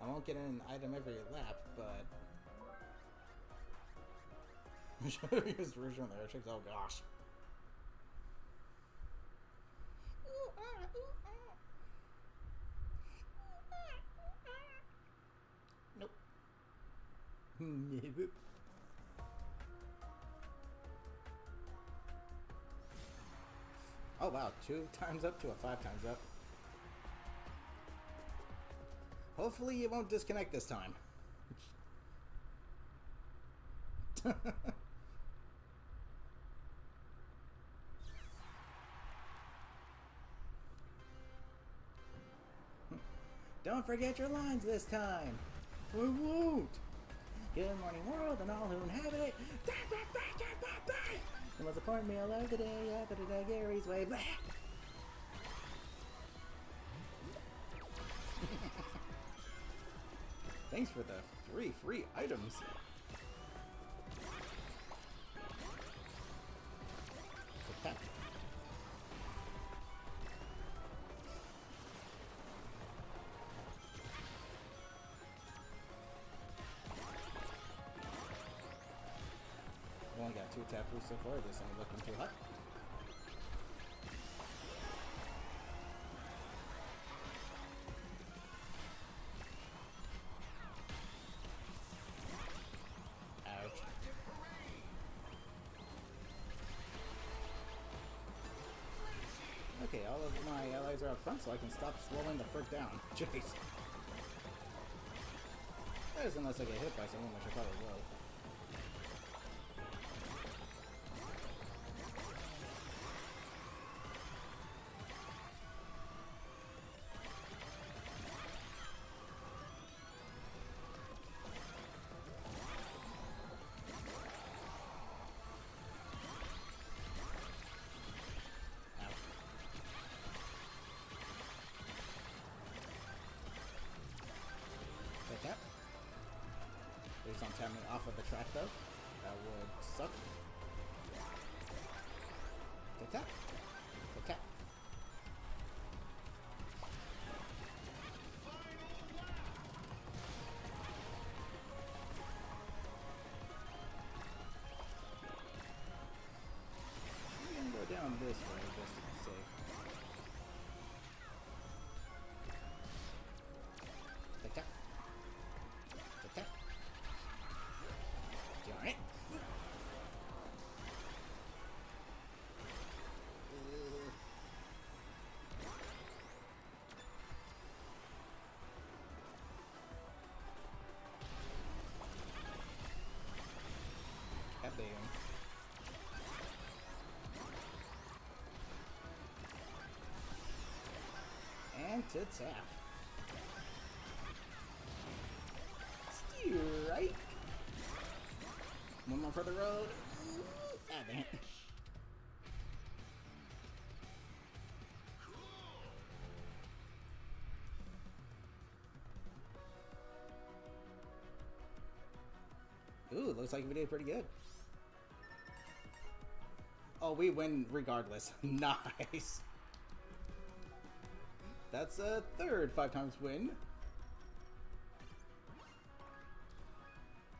I won't get an item every lap, but... Should have used original air tricks? Oh gosh. Nope. Nope. Oh wow, 2 times up to a 5 times up. Hopefully it won't disconnect this time. Don't forget your lines this time. I won't. Good morning, world, and all who inhabit it. It was a corn meal of the day after the day Gary's way. Blah. Thanks for the 3 free items. Okay. I've only got 2 tap boosts so far. This ain't looking too hot. Okay, all of my allies are up front, so I can stop slowing the frick down. Jeez. That is unless I get hit by someone, which I probably will. Tap. Please don't tap me off of the track though. That would suck. Tap tap. Tap tap. I'm gonna go down this way just to be safe. to tap. Strike. One more for the road. Ah, dang it. Ooh, looks like we did pretty good. Oh, we win regardless. Nice. That's a third 5 times win.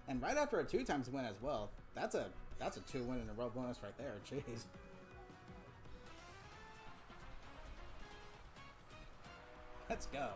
And right after a 2 times win as well. That's a 2 win in a row bonus right there. Jeez. Let's go.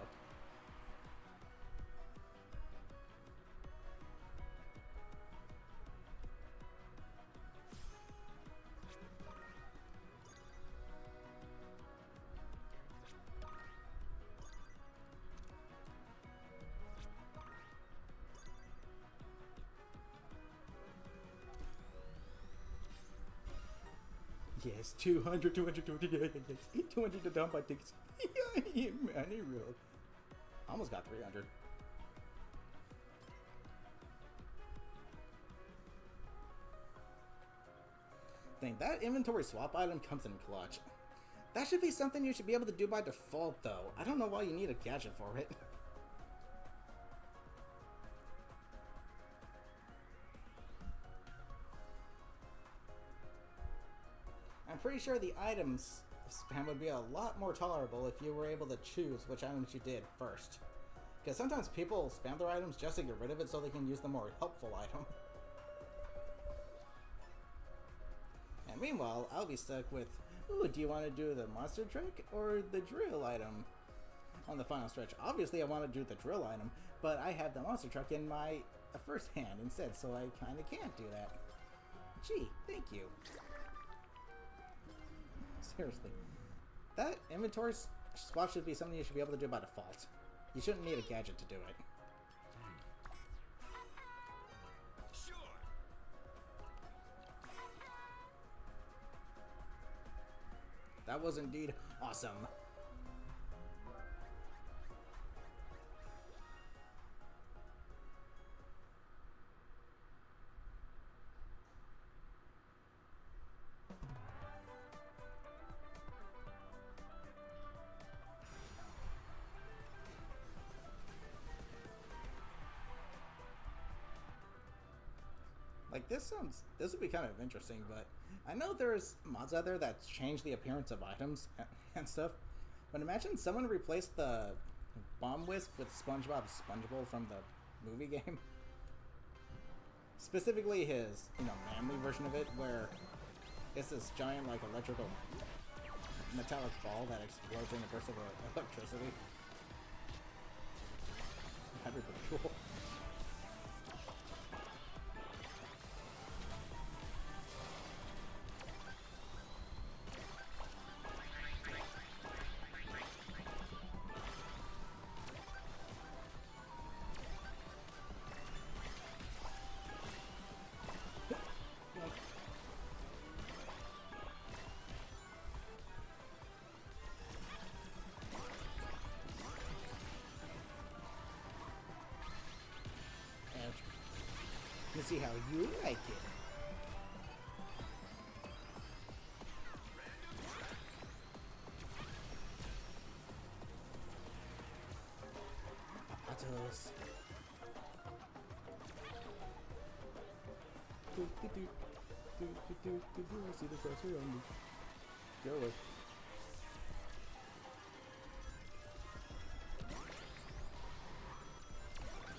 Yes, 200 to dump my tickets. Money real. Almost got 300. Dang, that inventory swap item comes in clutch. That should be something you should be able to do by default, though. I don't know why you need a gadget for it. I'm pretty sure the items spam would be a lot more tolerable if you were able to choose which items you did first. Because sometimes people spam their items just to get rid of it so they can use the more helpful item. And meanwhile, I'll be stuck with, ooh, do you want to do the monster trick or the drill item on the final stretch? Obviously I want to do the drill item, but I have the monster truck in my first hand instead, so I kind of can't do that. Gee, thank you. Seriously. That inventory swap should be something you should be able to do by default. You shouldn't need a gadget to do it. Sure. That was indeed awesome. Like, this would be kind of interesting, but I know there's mods out there that change the appearance of items and stuff, but imagine someone replaced the bomb wisp with SpongeBob's Spongebob from the movie game. Specifically his, manly version of it, where it's this giant, like, electrical metallic ball that explodes in a burst of electricity. That'd be pretty cool. Let's see how you like it. Autos. I see the crosshair on me. Go away.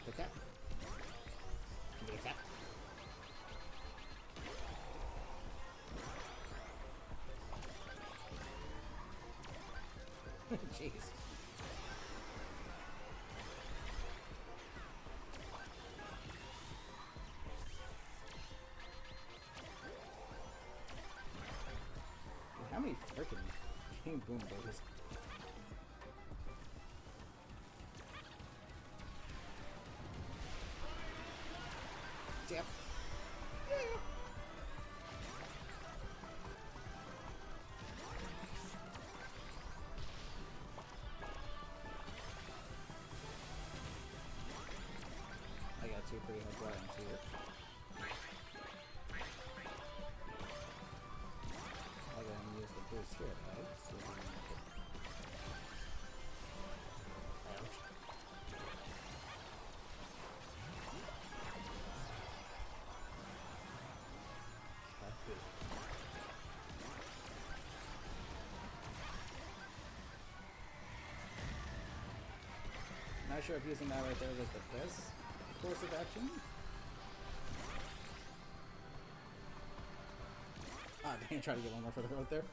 Take that. Take that. Jeez. How many freaking King Boom Boys? Yep. Yeah. two pretty helpful items here. I'll go and use the boost here, though. See if I can make it. Ouch. Not sure if using that right there was the best course of action. Ah, dang, try to get one more for the road there.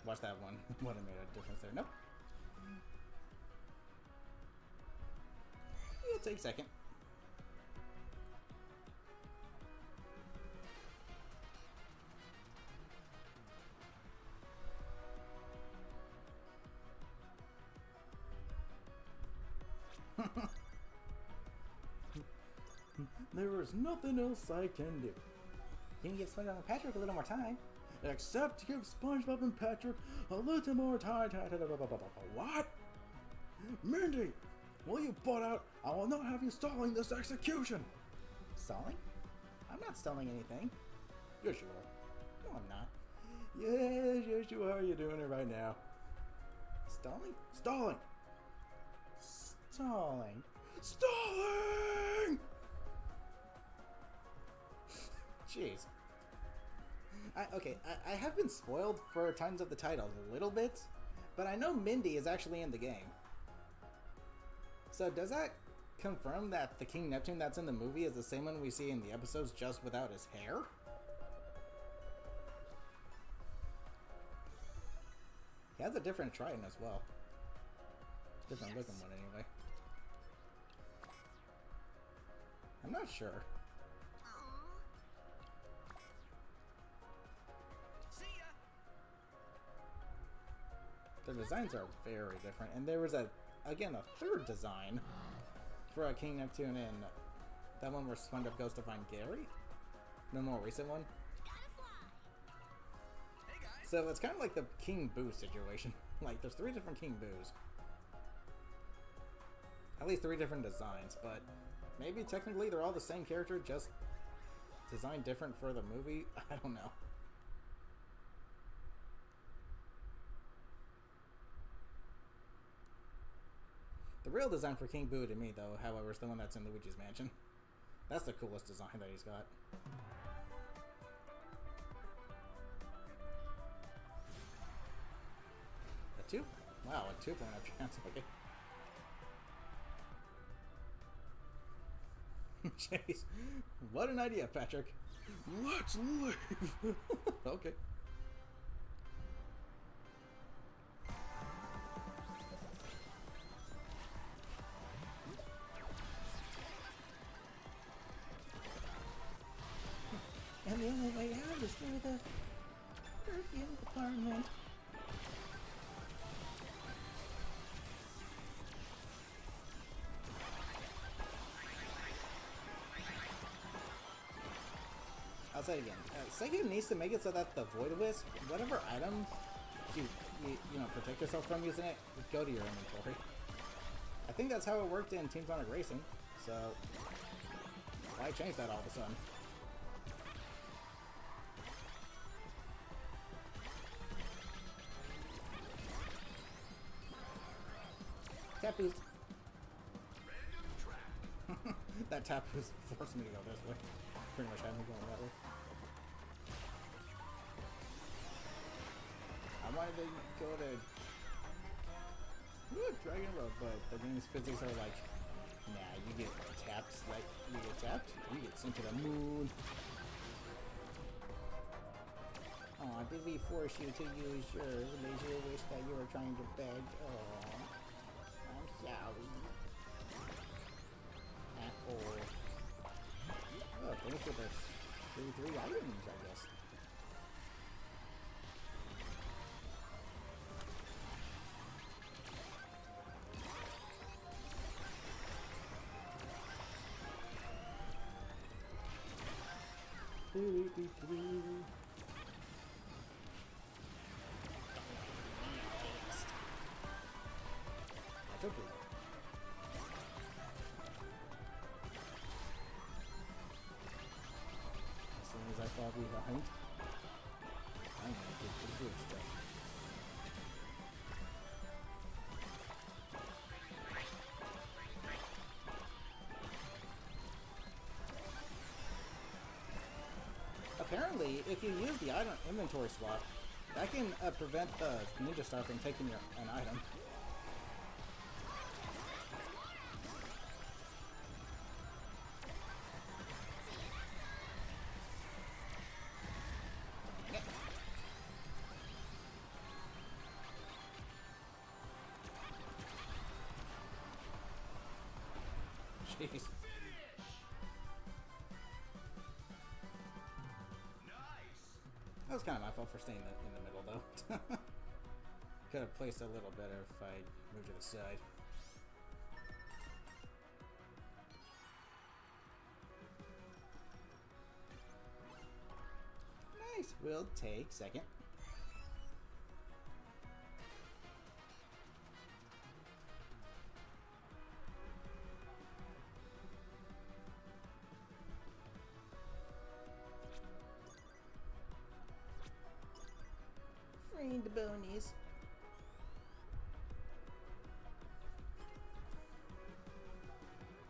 Watch that one. Would have made a difference there. Nope. It'll take a second. There is nothing else I can do. You can give SpongeBob and Patrick a little more time. Except give SpongeBob and Patrick a little more time. What? Mindy, will you butt out? I will not have you stalling this execution. Stalling? I'm not stalling anything. Yes, you are. No, I'm not. Yes, you are. You're doing it right now. Stalling? Stalling! Stalling! Stalling! Jeez. I have been spoiled for tons of the titles a little bit, but I know Mindy is actually in the game. So does that confirm that the King Neptune that's in the movie is the same one we see in the episodes, just without his hair? He has a different Triton as well. Different looking one anyway. I'm not sure. Their designs are very different, and there was a third design for a King Neptune in that one where SpongeBob goes to find Gary, the more recent one. So it's kind of like the King Boo situation. Like there's 3 different King Boos, at least 3 different designs, but maybe technically they're all the same character, just designed different for the movie. I don't know. The real design for King Boo to me, though, however, is the one that's in Luigi's Mansion. That's the coolest design that he's got. A 2? Wow, a 2-point-up chance. Okay. Jeez. What an idea, Patrick. Let's leave. Okay. And the only way out is through the perfume department. I'll say it again. Sega needs to make it so that the Void Wisp, whatever item you protect yourself from using it, go to your inventory. I think that's how it worked in Team Sonic Racing, so why change that all of a sudden? Tap boost. That tap boost forced me to go this way. Pretty much had me going that way. I wanted to go to Dragon Road, but the game's physics are like, nah, you get tapped, like, you get tapped, you get sent to the moon. Aw, did we force you to use your laser wish that you were trying to beg? Aw. I'm sorry. Apple. Oh, thanks for the free 3 items, I guess. That's okay. As soon as I fall behind, I'm gonna get the good stuff. Apparently, if you use the item inventory swap, that can prevent the ninja star from taking an item. Jeez. That was kind of my fault for staying in the middle, though. Could have placed a little better if I moved to the side. Nice. We'll take second. Freeing the bonies.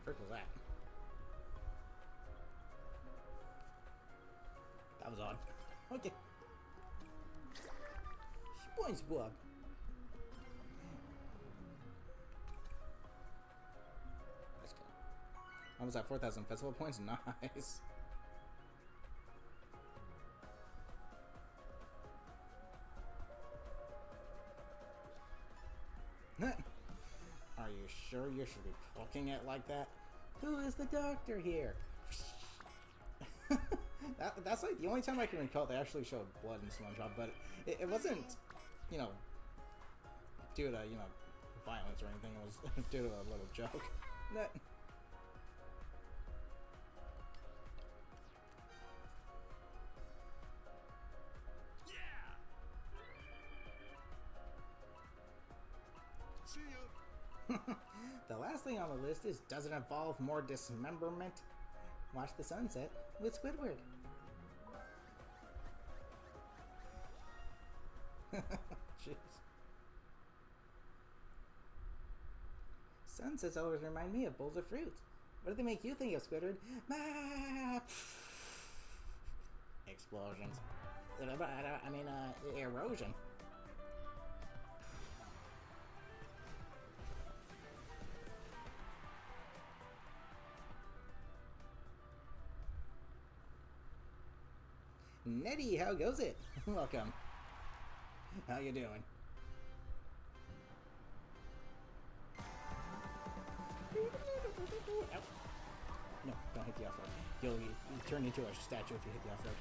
Frick was that? That was odd. Okay. Spongebob. Let's go. Almost at 4,000 festival points. Nice. Are you sure you should be poking it like that? Who is the doctor here? That's like the only time I can recall they actually showed blood in SpongeBob, but it wasn't, you know, due to, you know, violence or anything. It was due to a little joke. See ya. The last thing on the list is, does it involve more dismemberment? Watch the sunset with Squidward. Jeez. Sunsets always remind me of bowls of fruit. What do they make you think of, Squidward? Explosions. I mean, erosion. Nettie, how goes it? Welcome. How you doing? Ow. No, don't hit the off-road. You'll turn into a statue if you hit the off-road.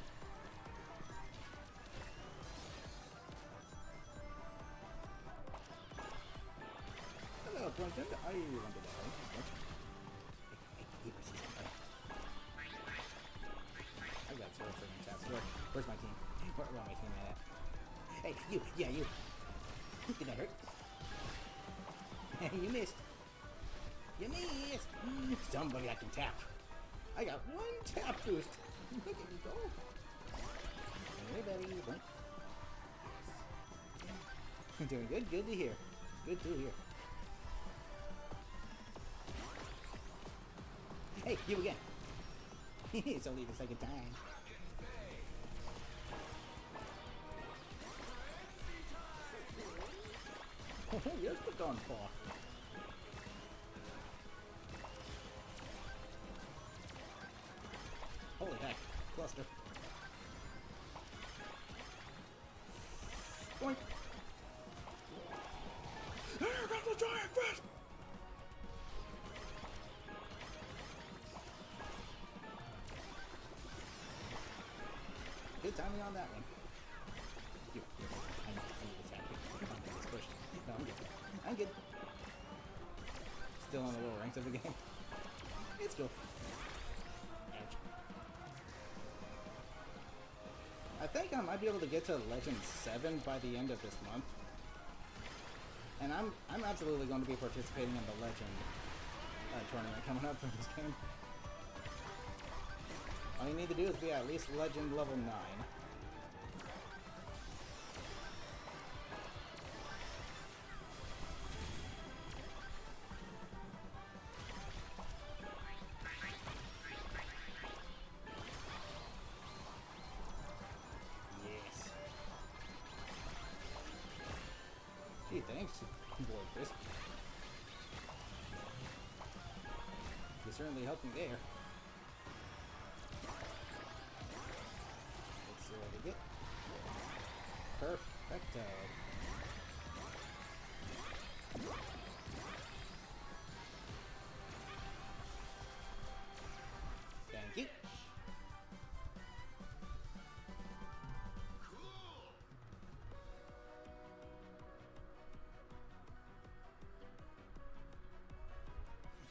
Hello, Plankton. I want to die. I got zero freaking taps. Where's my team? Where my team at? Hey, you! Yeah, you! Did that hurt? You missed! You missed! Somebody I can tap! I got one tap boost! Look at me go! Hey, buddy! Yes. Doing good? Good to hear. Good to hear. Hey, you again! It's only the second time. Oh, yes, the Dawn Paw. Holy heck, cluster. Boink! Here comes the giant fish! Good timing on that one. I need to tap you. I'm just pushing. No, I'm good. I'm good. Still on the lower ranks of the game. It's cool. Ouch. I think I might be able to get to Legend 7 by the end of this month. And I'm absolutely going to be participating in the Legend tournament coming up for this game. All you need to do is be at least Legend level 9. Yes. Gee, thanks, Lord Crisp. You certainly helped me there. Let's see what we get. Perfecto. Thank you.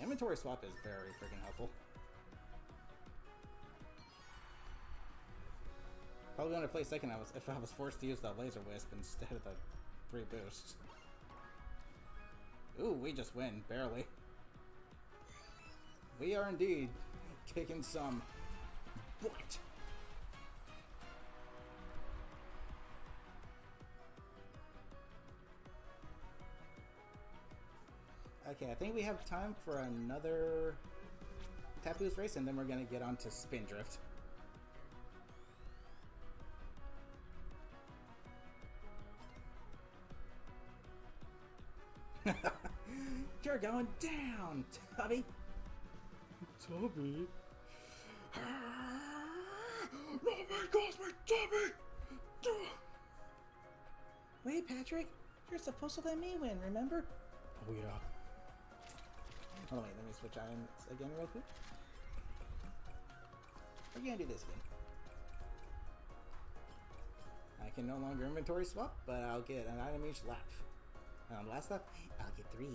Inventory swap is very freaking helpful. Probably going to play second if I was forced to use the laser wisp instead of the 3 boosts. Ooh, we just win, barely. We are indeed taking some butt. Okay, I think we have time for another tap boost race, and then we're gonna get on to spin drift. You're going down, Tubby. Tubby? Nobody calls me Tubby! Wait, Patrick, you're supposed to let me win, remember? Oh yeah. Hold on, wait, let me switch items again real quick. We're gonna do this again. I can no longer inventory swap, but I'll get an item each lap. And on the last lap, I'll get 3.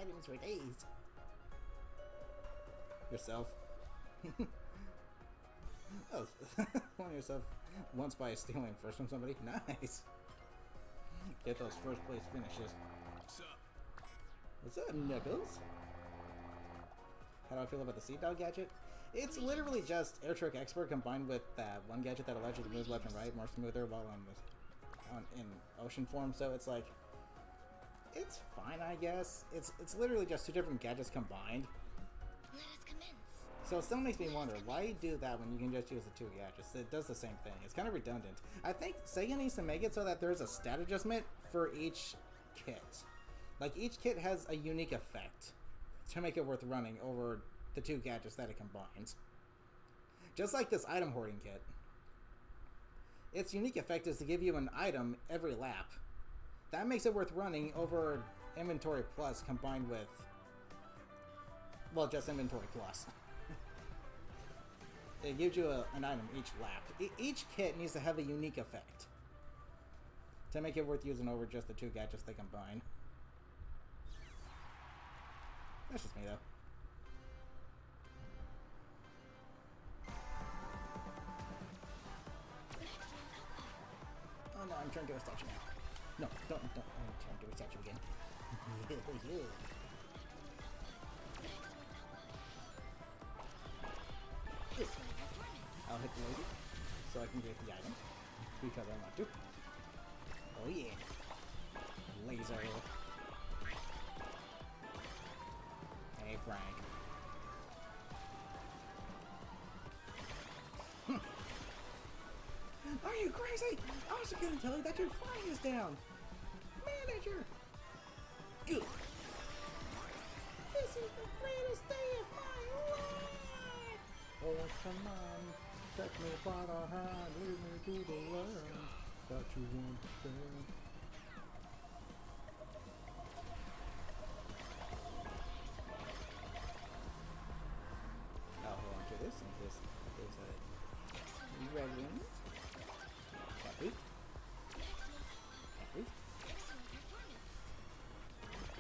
Items for days. Yourself. Oh, won yourself once by stealing first from somebody. Nice. Get those first place finishes. What's up, Knuckles? How do I feel about the Sea Dog gadget? It's literally just Air Trick Expert combined with that one gadget that allows you to move left and right more smoother while in ocean form. So it's like, it's fine, I guess. It's literally just 2 different gadgets combined. Let us commence. So it still makes me wonder, why do that when you can just use the 2 gadgets? It does the same thing. It's kind of redundant. I think Sega needs to make it so that there's a stat adjustment for each kit. Like, each kit has a unique effect to make it worth running over the 2 gadgets that it combines. Just like this item hoarding kit. Its unique effect is to give you an item every lap. That makes it worth running over Inventory Plus combined with, well, just Inventory Plus. It gives you an item each lap. Each kit needs to have a unique effect to make it worth using over just the 2 gadgets they combine. That's just me, though. Oh no, I'm trying to do a statue now. No, don't. I'm trying to do a statue again. I'll hit the laser so I can get the item because I want to. Oh yeah. Laser. Hey, Frank. Are you crazy? I was gonna tell you that your flying is down. Manager. Good. This is the greatest day of my life. Oh, come on. Take me by the hand. Lead me to the land that you understand. I'll hold on to this since this is a red ring.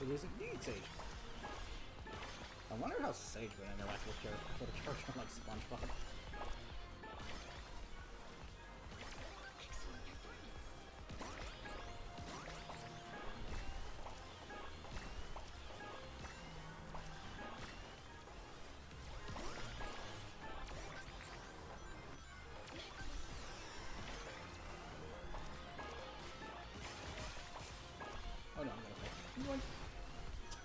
It is indeed Sage. I wonder how Sage would interact with a character like Spongebob.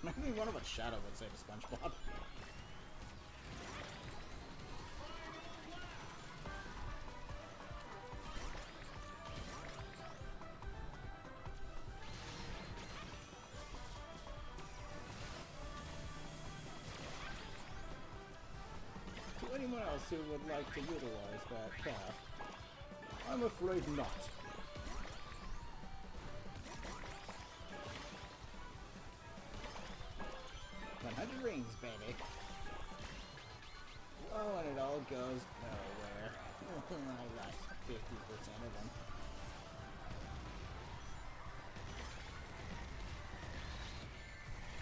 Maybe one of us Shadow would say to Spongebob. To anyone else who would like to utilize that path, I'm afraid not. 100 rings, baby. Oh, and it all goes nowhere. I lost 50% of them.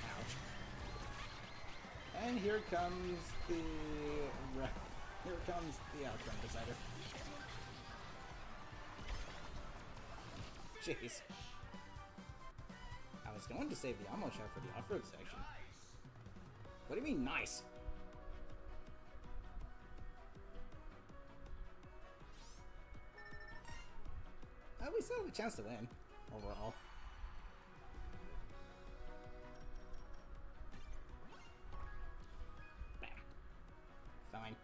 Ouch. And here comes the outcome decider. Jeez. I was going to save the ammo shot for the off-road section. What do you mean, nice? We still have a chance to win, overall. Bah. Fine.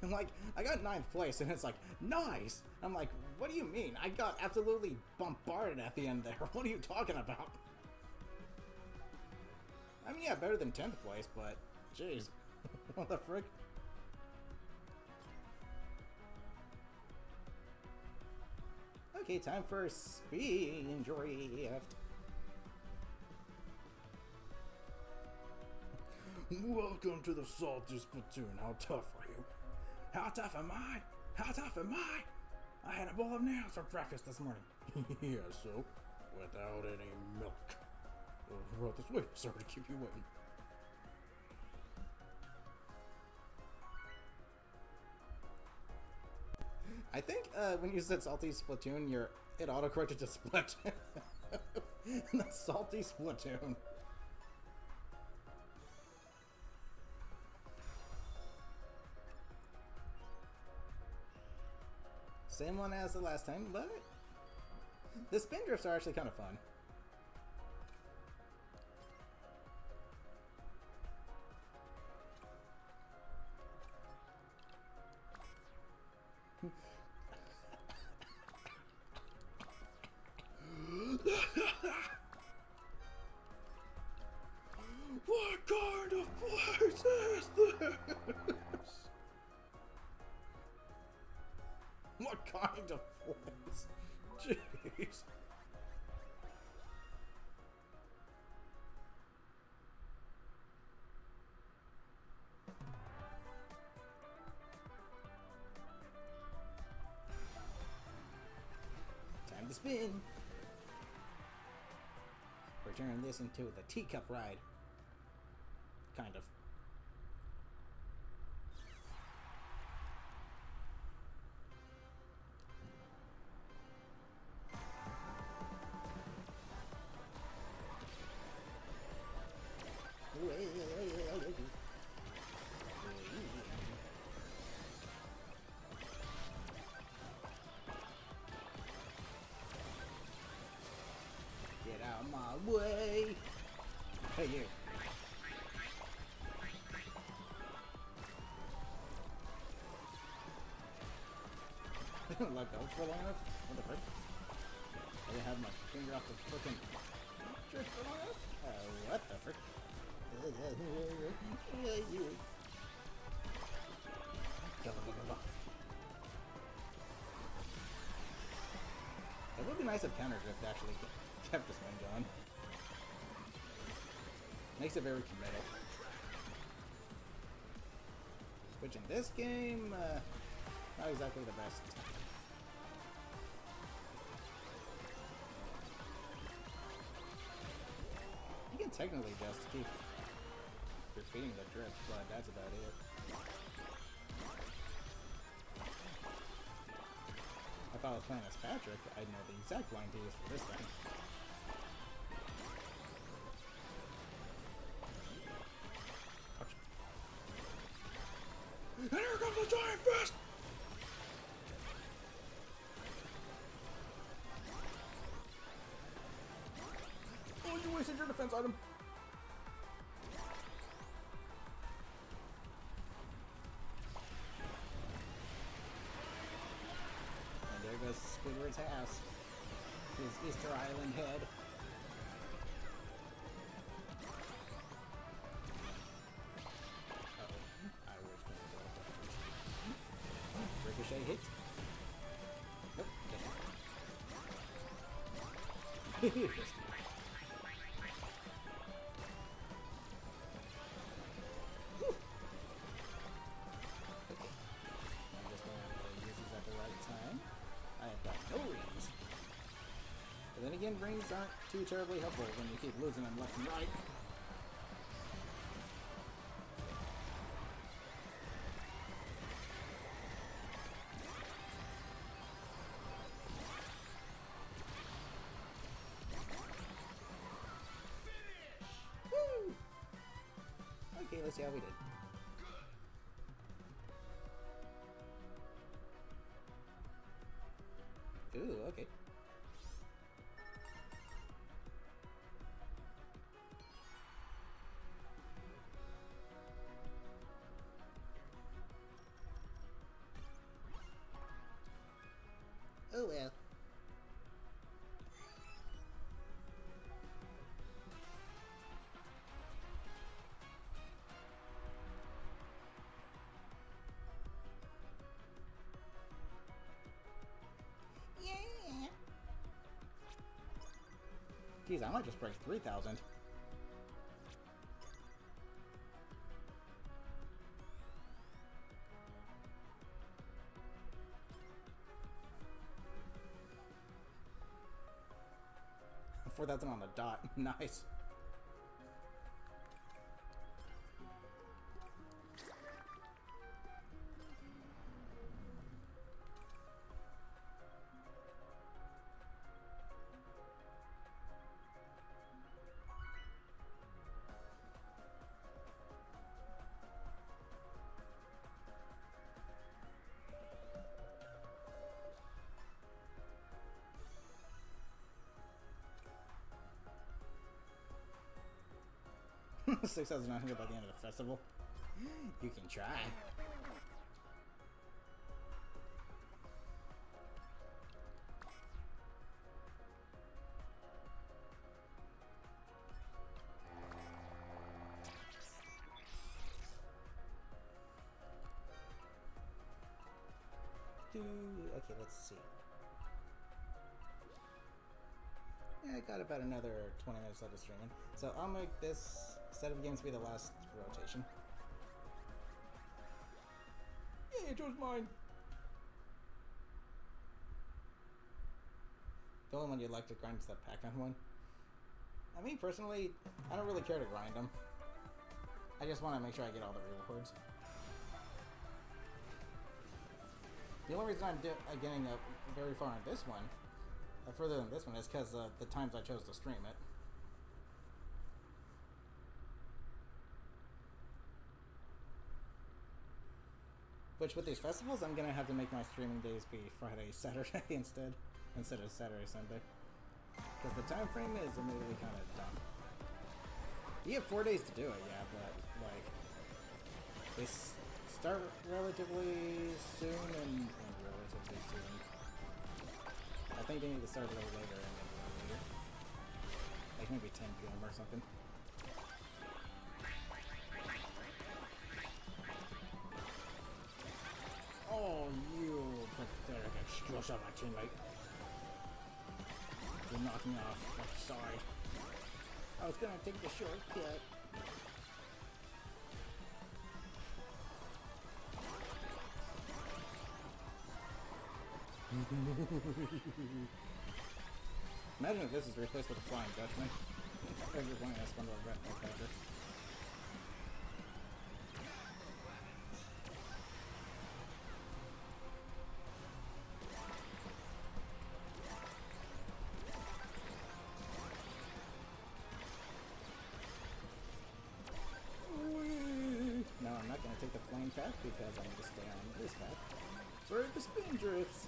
Like, I got 9th place, and it's like, nice! I'm like, what do you mean? I got absolutely bombarded at the end there. What are you talking about? I mean, yeah, better than 10th place, but, jeez. What the frick? Okay, time for speed drift. Welcome to the salty spittoon. How tough are you? How tough am I? How tough am I? I had a bowl of nails for breakfast this morning. Yeah, so? Without any milk. Right this way. Sorry to keep you waiting. I think when you said salty Splatoon, it auto-corrected to Split. The salty Splatoon. Same one as the last time, but the spin drifts are actually kind of fun. What kind of place is this? What kind of place? Jeez. Time to spin. We're turning this into the teacup ride. Kind of. Get out of my way! Hey, you. Let go for long enough? What the frick? I didn't have my finger off the frickin' trick for long enough? What the frick? It would be nice if counter drift actually kept this one going. Makes it very committal. Which in this game, not exactly the best. You can technically just keep repeating the drift, but that's about it. If I was playing as Patrick, I'd know the exact line to use for this thing. And here comes the wasted your defense item. And there goes Squidward's house. His Easter Island head. Uh-oh. I was going to go. Ricochet hit. Nope. Fisty. But then again, rings aren't too terribly helpful when you keep losing them left and right. Woo! Okay, let's see how we did. Ooh, okay. Oh well. Yeah. Geez, I might just break 3,000. $4,000 on the dot. Nice. $6,900 by the end of the festival. You can try. Okay, let's see. Yeah, I got about another 20 minutes left of streaming. So I'll make this set of games be the last rotation. Yeah, it was mine. The only one you'd like to grind is the pack-on one. I mean, personally, I don't really care to grind them. I just want to make sure I get all the rewards. The only reason I'm getting up very far in this one, further than this one, is because the times I chose to stream it. Which, with these festivals, I'm gonna have to make my streaming days be Friday, Saturday instead of Saturday, Sunday. Because the time frame is immediately kind of dumb. You have 4 days to do it, yeah, but like they start relatively soon and relatively soon. I think they need to start a little later and then a little later, like maybe 10 p.m. or something. Oh, you pathetic excuse of my teammate. You knocked me off. I'm sorry. I was gonna take the shortcut. Imagine if this is replaced with a Flying Dutchman. Everyone has Spongebob adventure. No, I'm not going to take the plane path because I need to stay on this path for the spin drifts.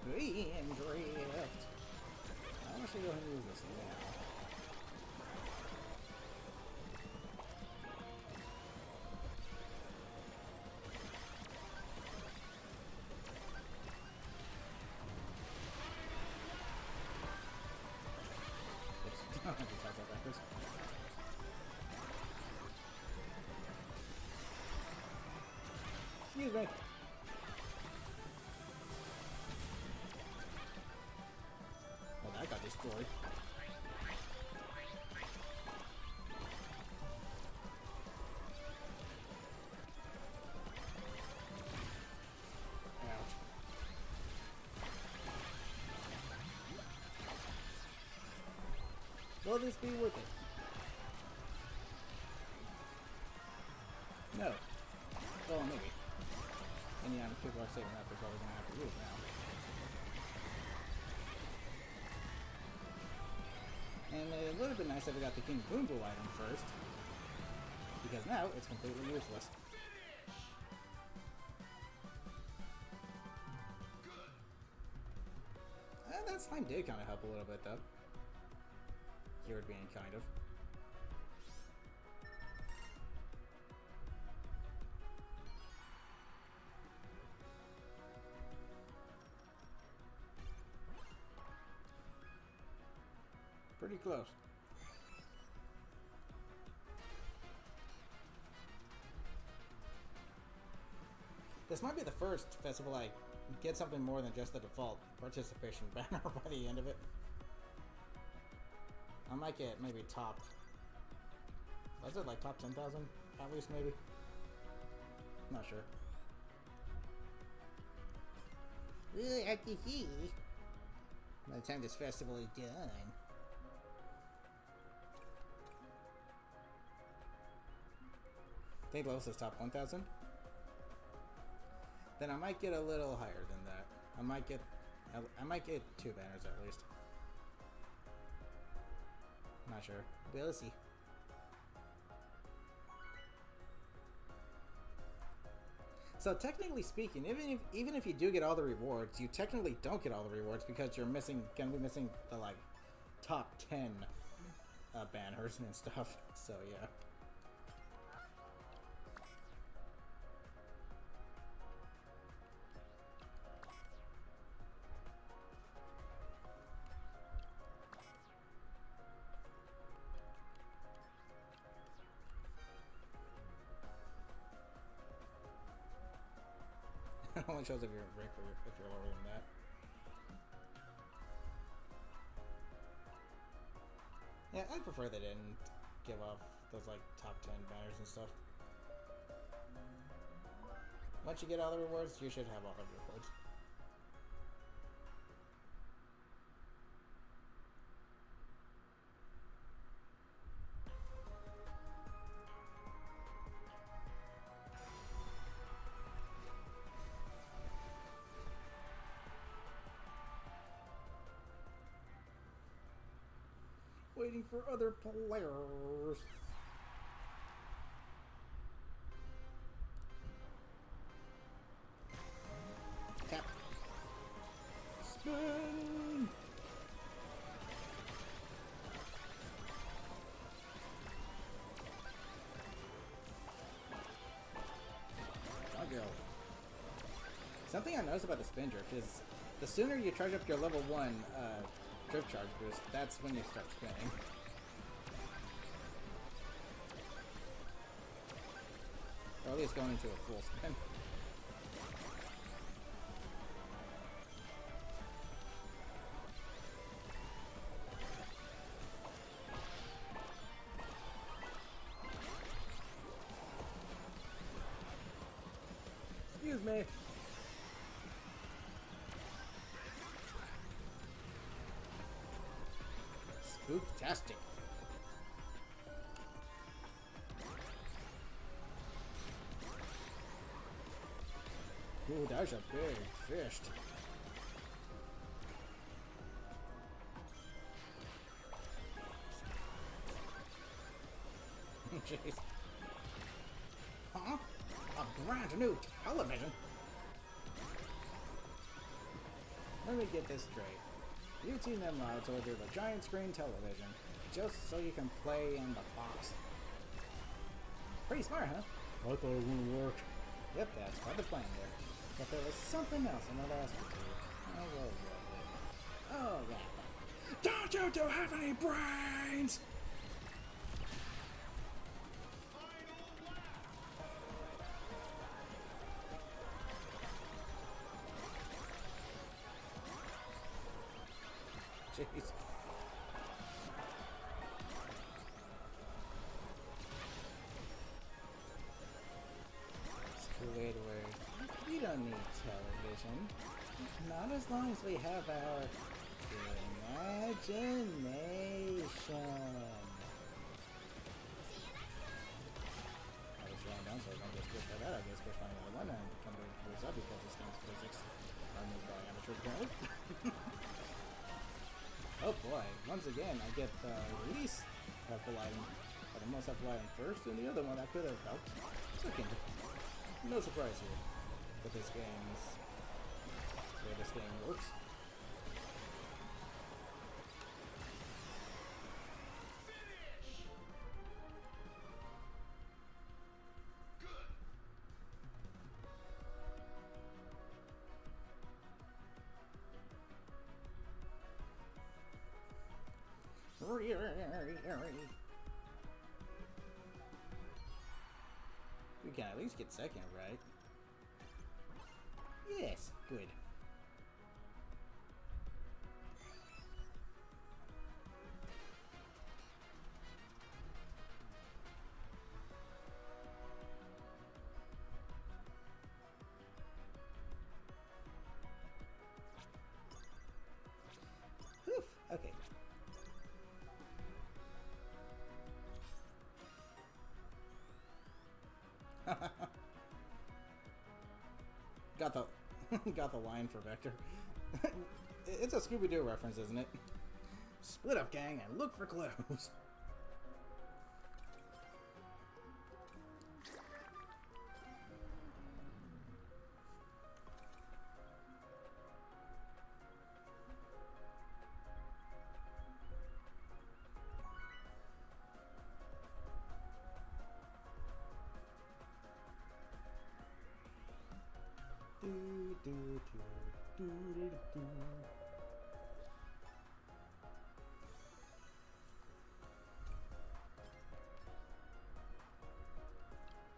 Beam drift. I want to go ahead and use this now. Oops. I have to toss that backwards. Excuse me. Well, that got destroyed. Ouch. Will this be worth it? No. Well, maybe. And yeah, people are saving up, they're probably gonna have to lose now. And it would have been nice if we got the King Boom Boom item first, because now it's completely useless. And that slime did kind of help a little bit, though. Cured being kind of. Pretty close. This might be the first festival I get something more than just the default participation banner by the end of it. I might get maybe top... Was it like top 10,000 at least, maybe? Not sure. We'll have to see by the time this festival is done. I think lowest is top 1,000. Then I might get a little higher than that. I might get 2 banners at least. Not sure. We'll see. So technically speaking, even if you do get all the rewards, you technically don't get all the rewards because you're gonna be missing the like top 10 banners and stuff. So yeah. It only shows if you're a brick or if you're lower than that. Yeah, I prefer they didn't give off those like top 10 banners and stuff. Once you get all the rewards, you should have all the rewards. Waiting for other players. Tap. Spin. Doggo. Something I noticed about the spin drift is the sooner you charge up your level 1 drift charge boost, that's when you start spinning. Or at least going into a full spin. Excuse me. Spooktastic. Ooh, that was a big fish. Jeez. Huh? A brand new television? Let me get this straight. You two Nimrods ordered a giant screen television just so you can play in the box. Pretty smart, huh? I thought it wouldn't work. Yep, that's quite the plan there. But there was something else I wanted to ask you to. Oh, what was it? Oh, yeah. Don't you two have any brains? Jeez. Wait, we don't need television. Not as long as we have our imagination. I was wrong down, so I don't get squished by that. I get squished by another one and become the rules up because this game's physics are made by amateurs apparently. Oh boy, once again I get the least helpful item, or the most helpful item first, and the other one that could have helped second. No surprise here with this game's the way this game works. We can at least get second, right? Yes, good. Whew, okay. Got the line for Vector. It's a Scooby-Doo reference, isn't it? Split up, gang, and look for clues.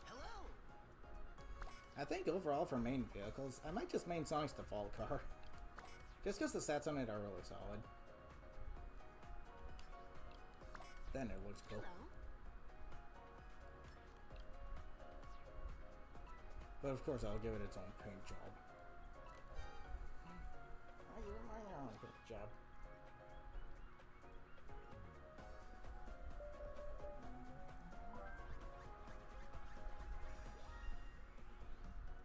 Hello. I think overall for main vehicles, I might just main Sonic's default car. Just because the stats on it are really solid. Then it looks cool. Hello. But of course I'll give it its own paint job. I'll give it my own paint job.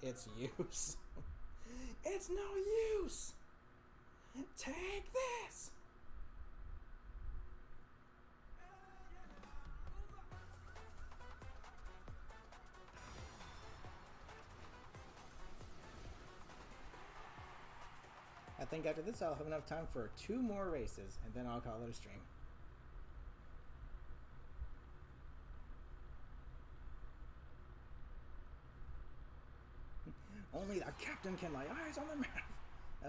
It's use. It's no use! Take this! I think after this I'll have enough time for 2 more races, and then I'll call it a stream. Only the captain can lay eyes on the map.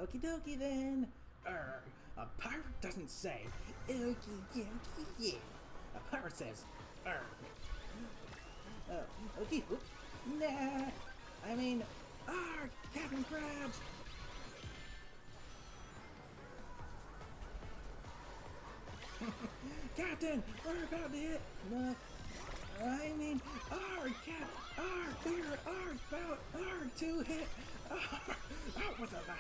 Okie dokie then. A pirate doesn't say okie dokie yeah. A pirate says okay. Whoop. Nah. I mean, Captain Krabs. Captain, we're about to hit. No. I mean, we're about to hit. Out with the map,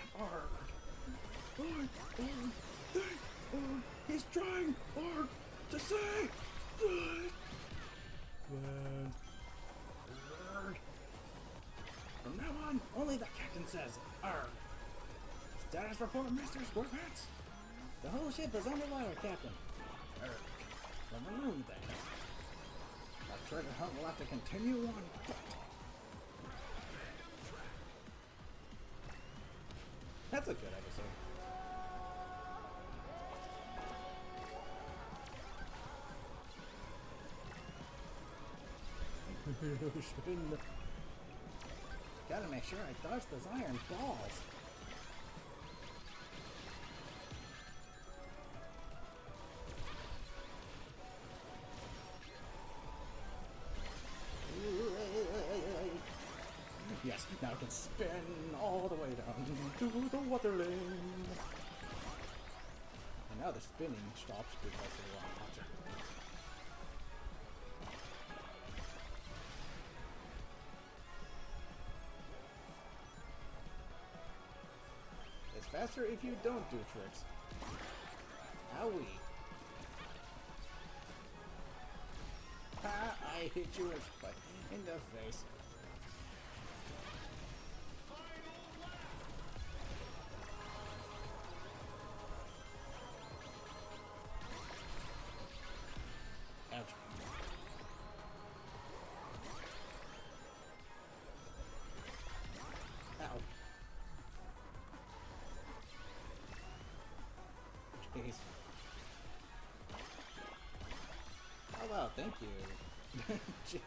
he's trying to say. From now on, only the captain says, Status report, Mr. Squarepants. The whole ship is underwater, Captain. From the room, then. Our treasure hunt will have to continue on foot. That's a good episode. Spin. Gotta make sure I dodge those iron balls. Yes, now I can spin all the way down to the water lane. And now the spinning stops because of the water. It's faster if you don't do tricks. Owie. Ha! I hit you in the face. Ouch. Ow. Jeez. Oh wow, thank you. Jeez.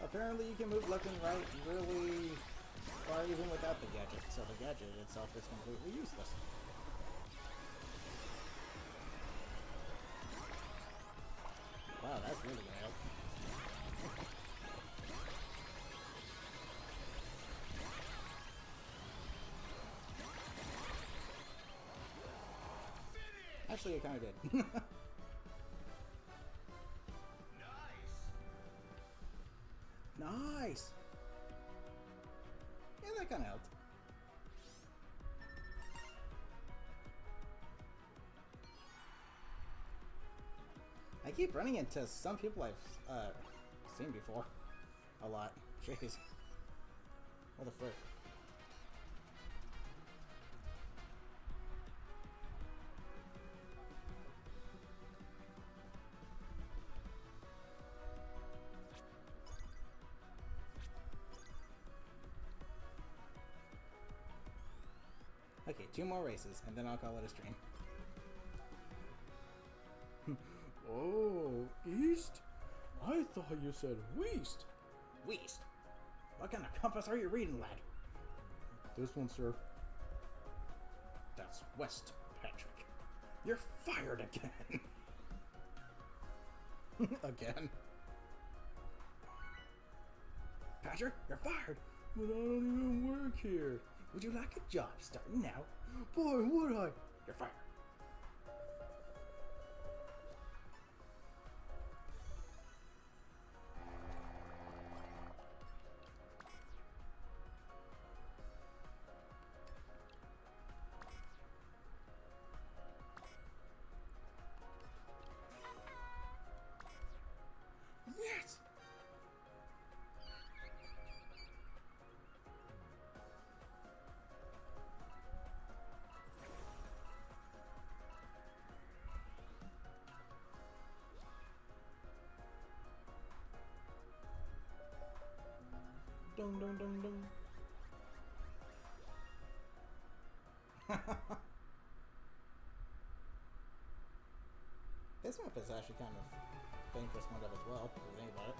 Apparently you can move left and right really far even without the gadget, so the gadget itself is completely useless. Wow, that's really gonna help. Actually, it kinda did. Nice! Yeah, that kinda helped. I keep running into some people I've seen before. A lot. Jeez. What the frick? Okay, 2 more races, and then I'll call it a stream. Oh, east? I thought you said west. West! What kind of compass are you reading, lad? This one, sir. That's west, Patrick. You're fired again. Again. Patrick, you're fired. But I don't even work here. Would you like a job starting now? Boy, would I. You're fired. Yes! Dun dun dun dun. This map is actually kind of fitting for Spongebob as well, if you think about it.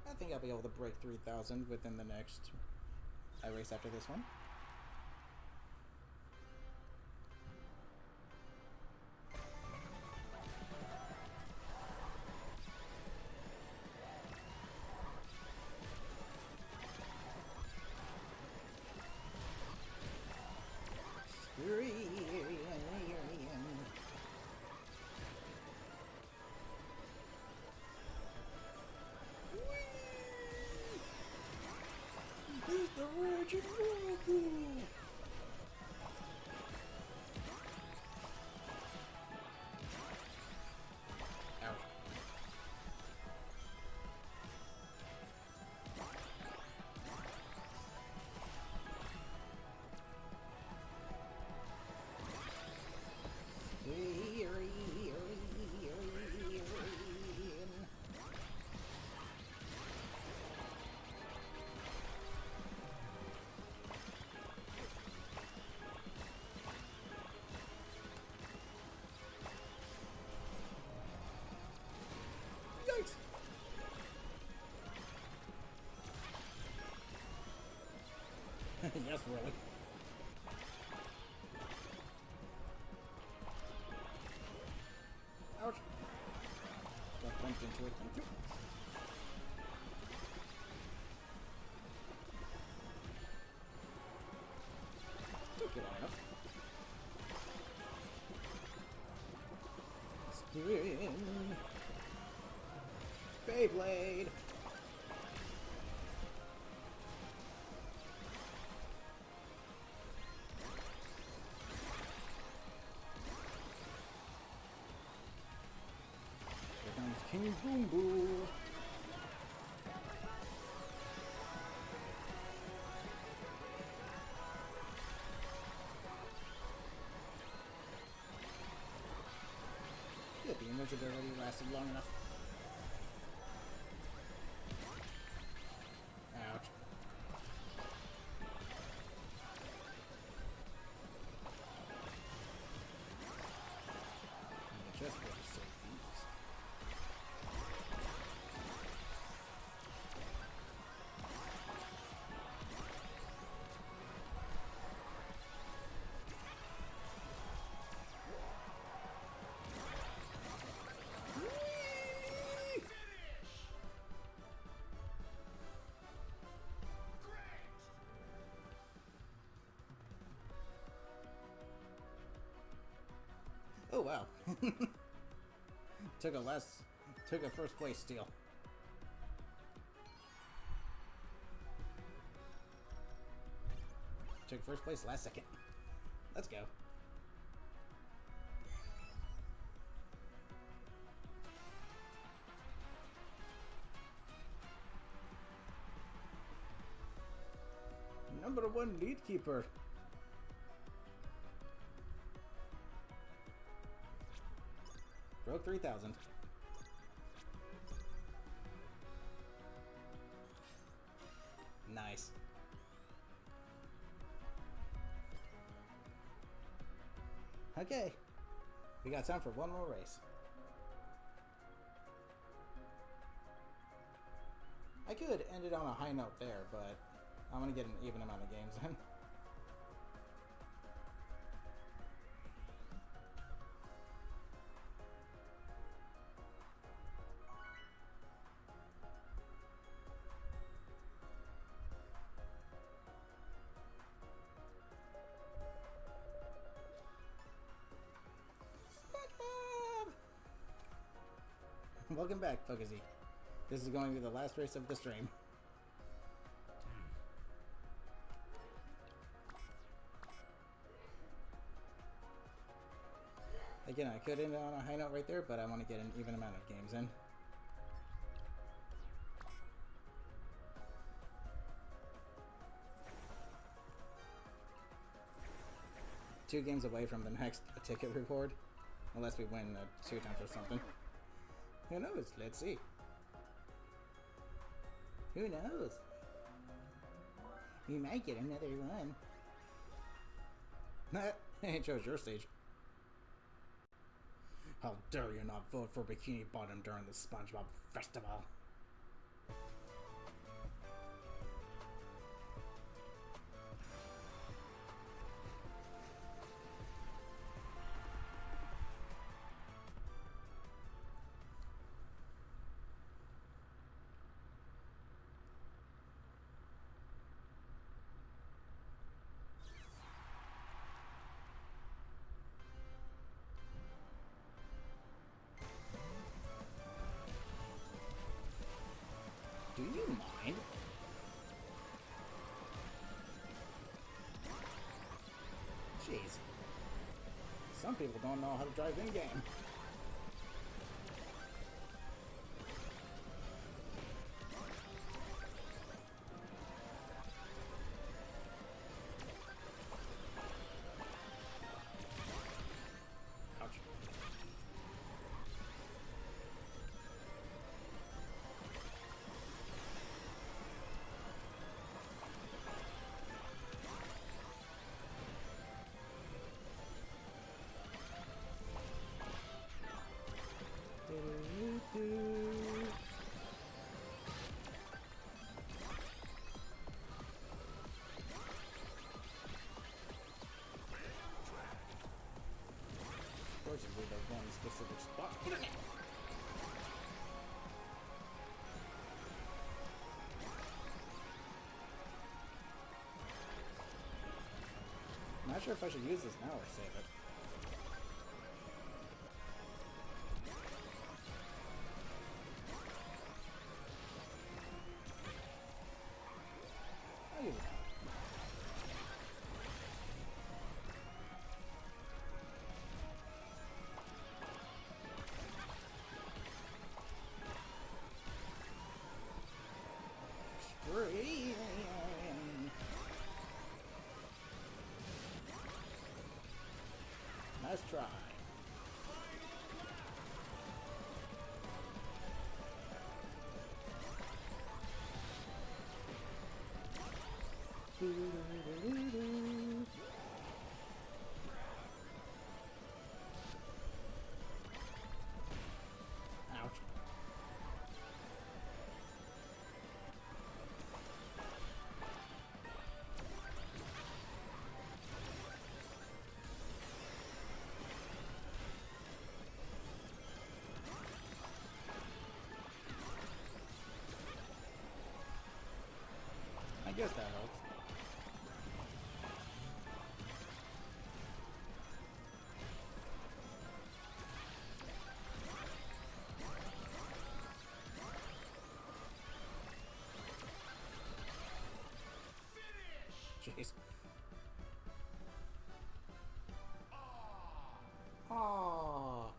I think I'll be able to break 3,000 within the next race after this one. He's the raging whirlpool. Ouch. really. Ouch. Got bumped into it. Thank you. Took it long enough. Spin. Beyblade. Here comes King Boom Boo. Yeah, the invincibility lasted long enough. Ouch. And the chest was so easy. Oh wow. took a first place steal. Took first place last second. Let's go. Number 1 lead keeper. Broke 3,000. Nice. Okay. We got time for one more race. I could end it on a high note there, but I'm gonna get an even amount of games in. Welcome back, Pokezi. This is going to be the last race of the stream. Again, I could end it on a high note right there, but I want to get an even amount of games in. Two games away from the next ticket reward, unless we win 2 times or something. Who knows? Let's see. Who knows? We might get another one. I chose your stage. How dare you not vote for Bikini Bottom during the Spongebob Festival? Do you mind? Jeez. Some people don't know how to drive in-game. Ouch. unfortunately the one specific spot. I'm not sure if I should use this now or save it. I'll use it now. Spree. Nice try. Ouch. I guess that helps. Jeez. Aww.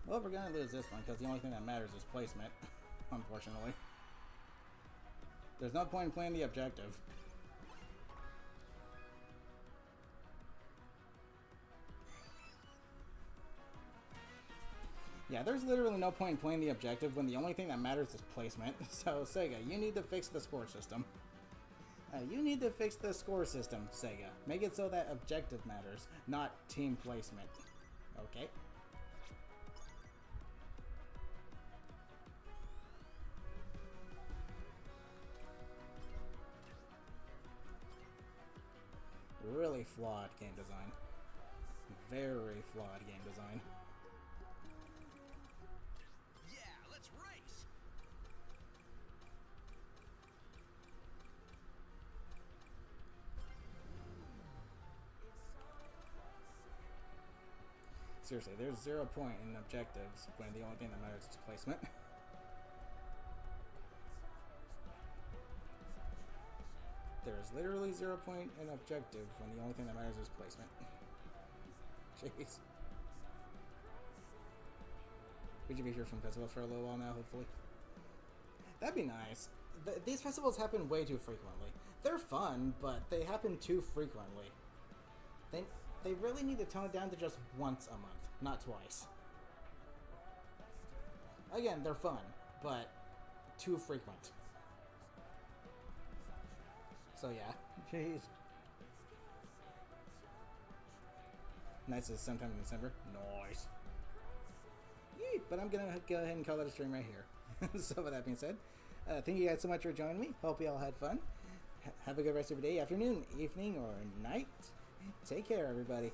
Well, we're gonna lose this one because the only thing that matters is placement, unfortunately. There's no point in playing the objective. Yeah, there's literally no point in playing the objective when the only thing that matters is placement. So, Sega, you need to fix the score system. You need to fix the score system, Sega. Make it so that objective matters, not team placement. Okay? Really flawed game design. Very flawed game design. Yeah, let's race. Seriously, there's 0 point in objectives when the only thing that matters is placement. There's literally 0 point in objective when the only thing that matters is placement. Jeez. We should be here from festivals for a little while now, hopefully. That'd be nice. These festivals happen way too frequently. They're fun, but they happen too frequently. They really need to tone it down to just once a month, not twice. Again, they're fun, but too frequent. So yeah, jeez. Nice is sometime in December. Nice. Yee, but I'm gonna go ahead and call it a stream right here. So with that being said, thank you guys so much for joining me. Hope you all had fun. Have a good rest of your day, afternoon, evening, or night. Take care, everybody.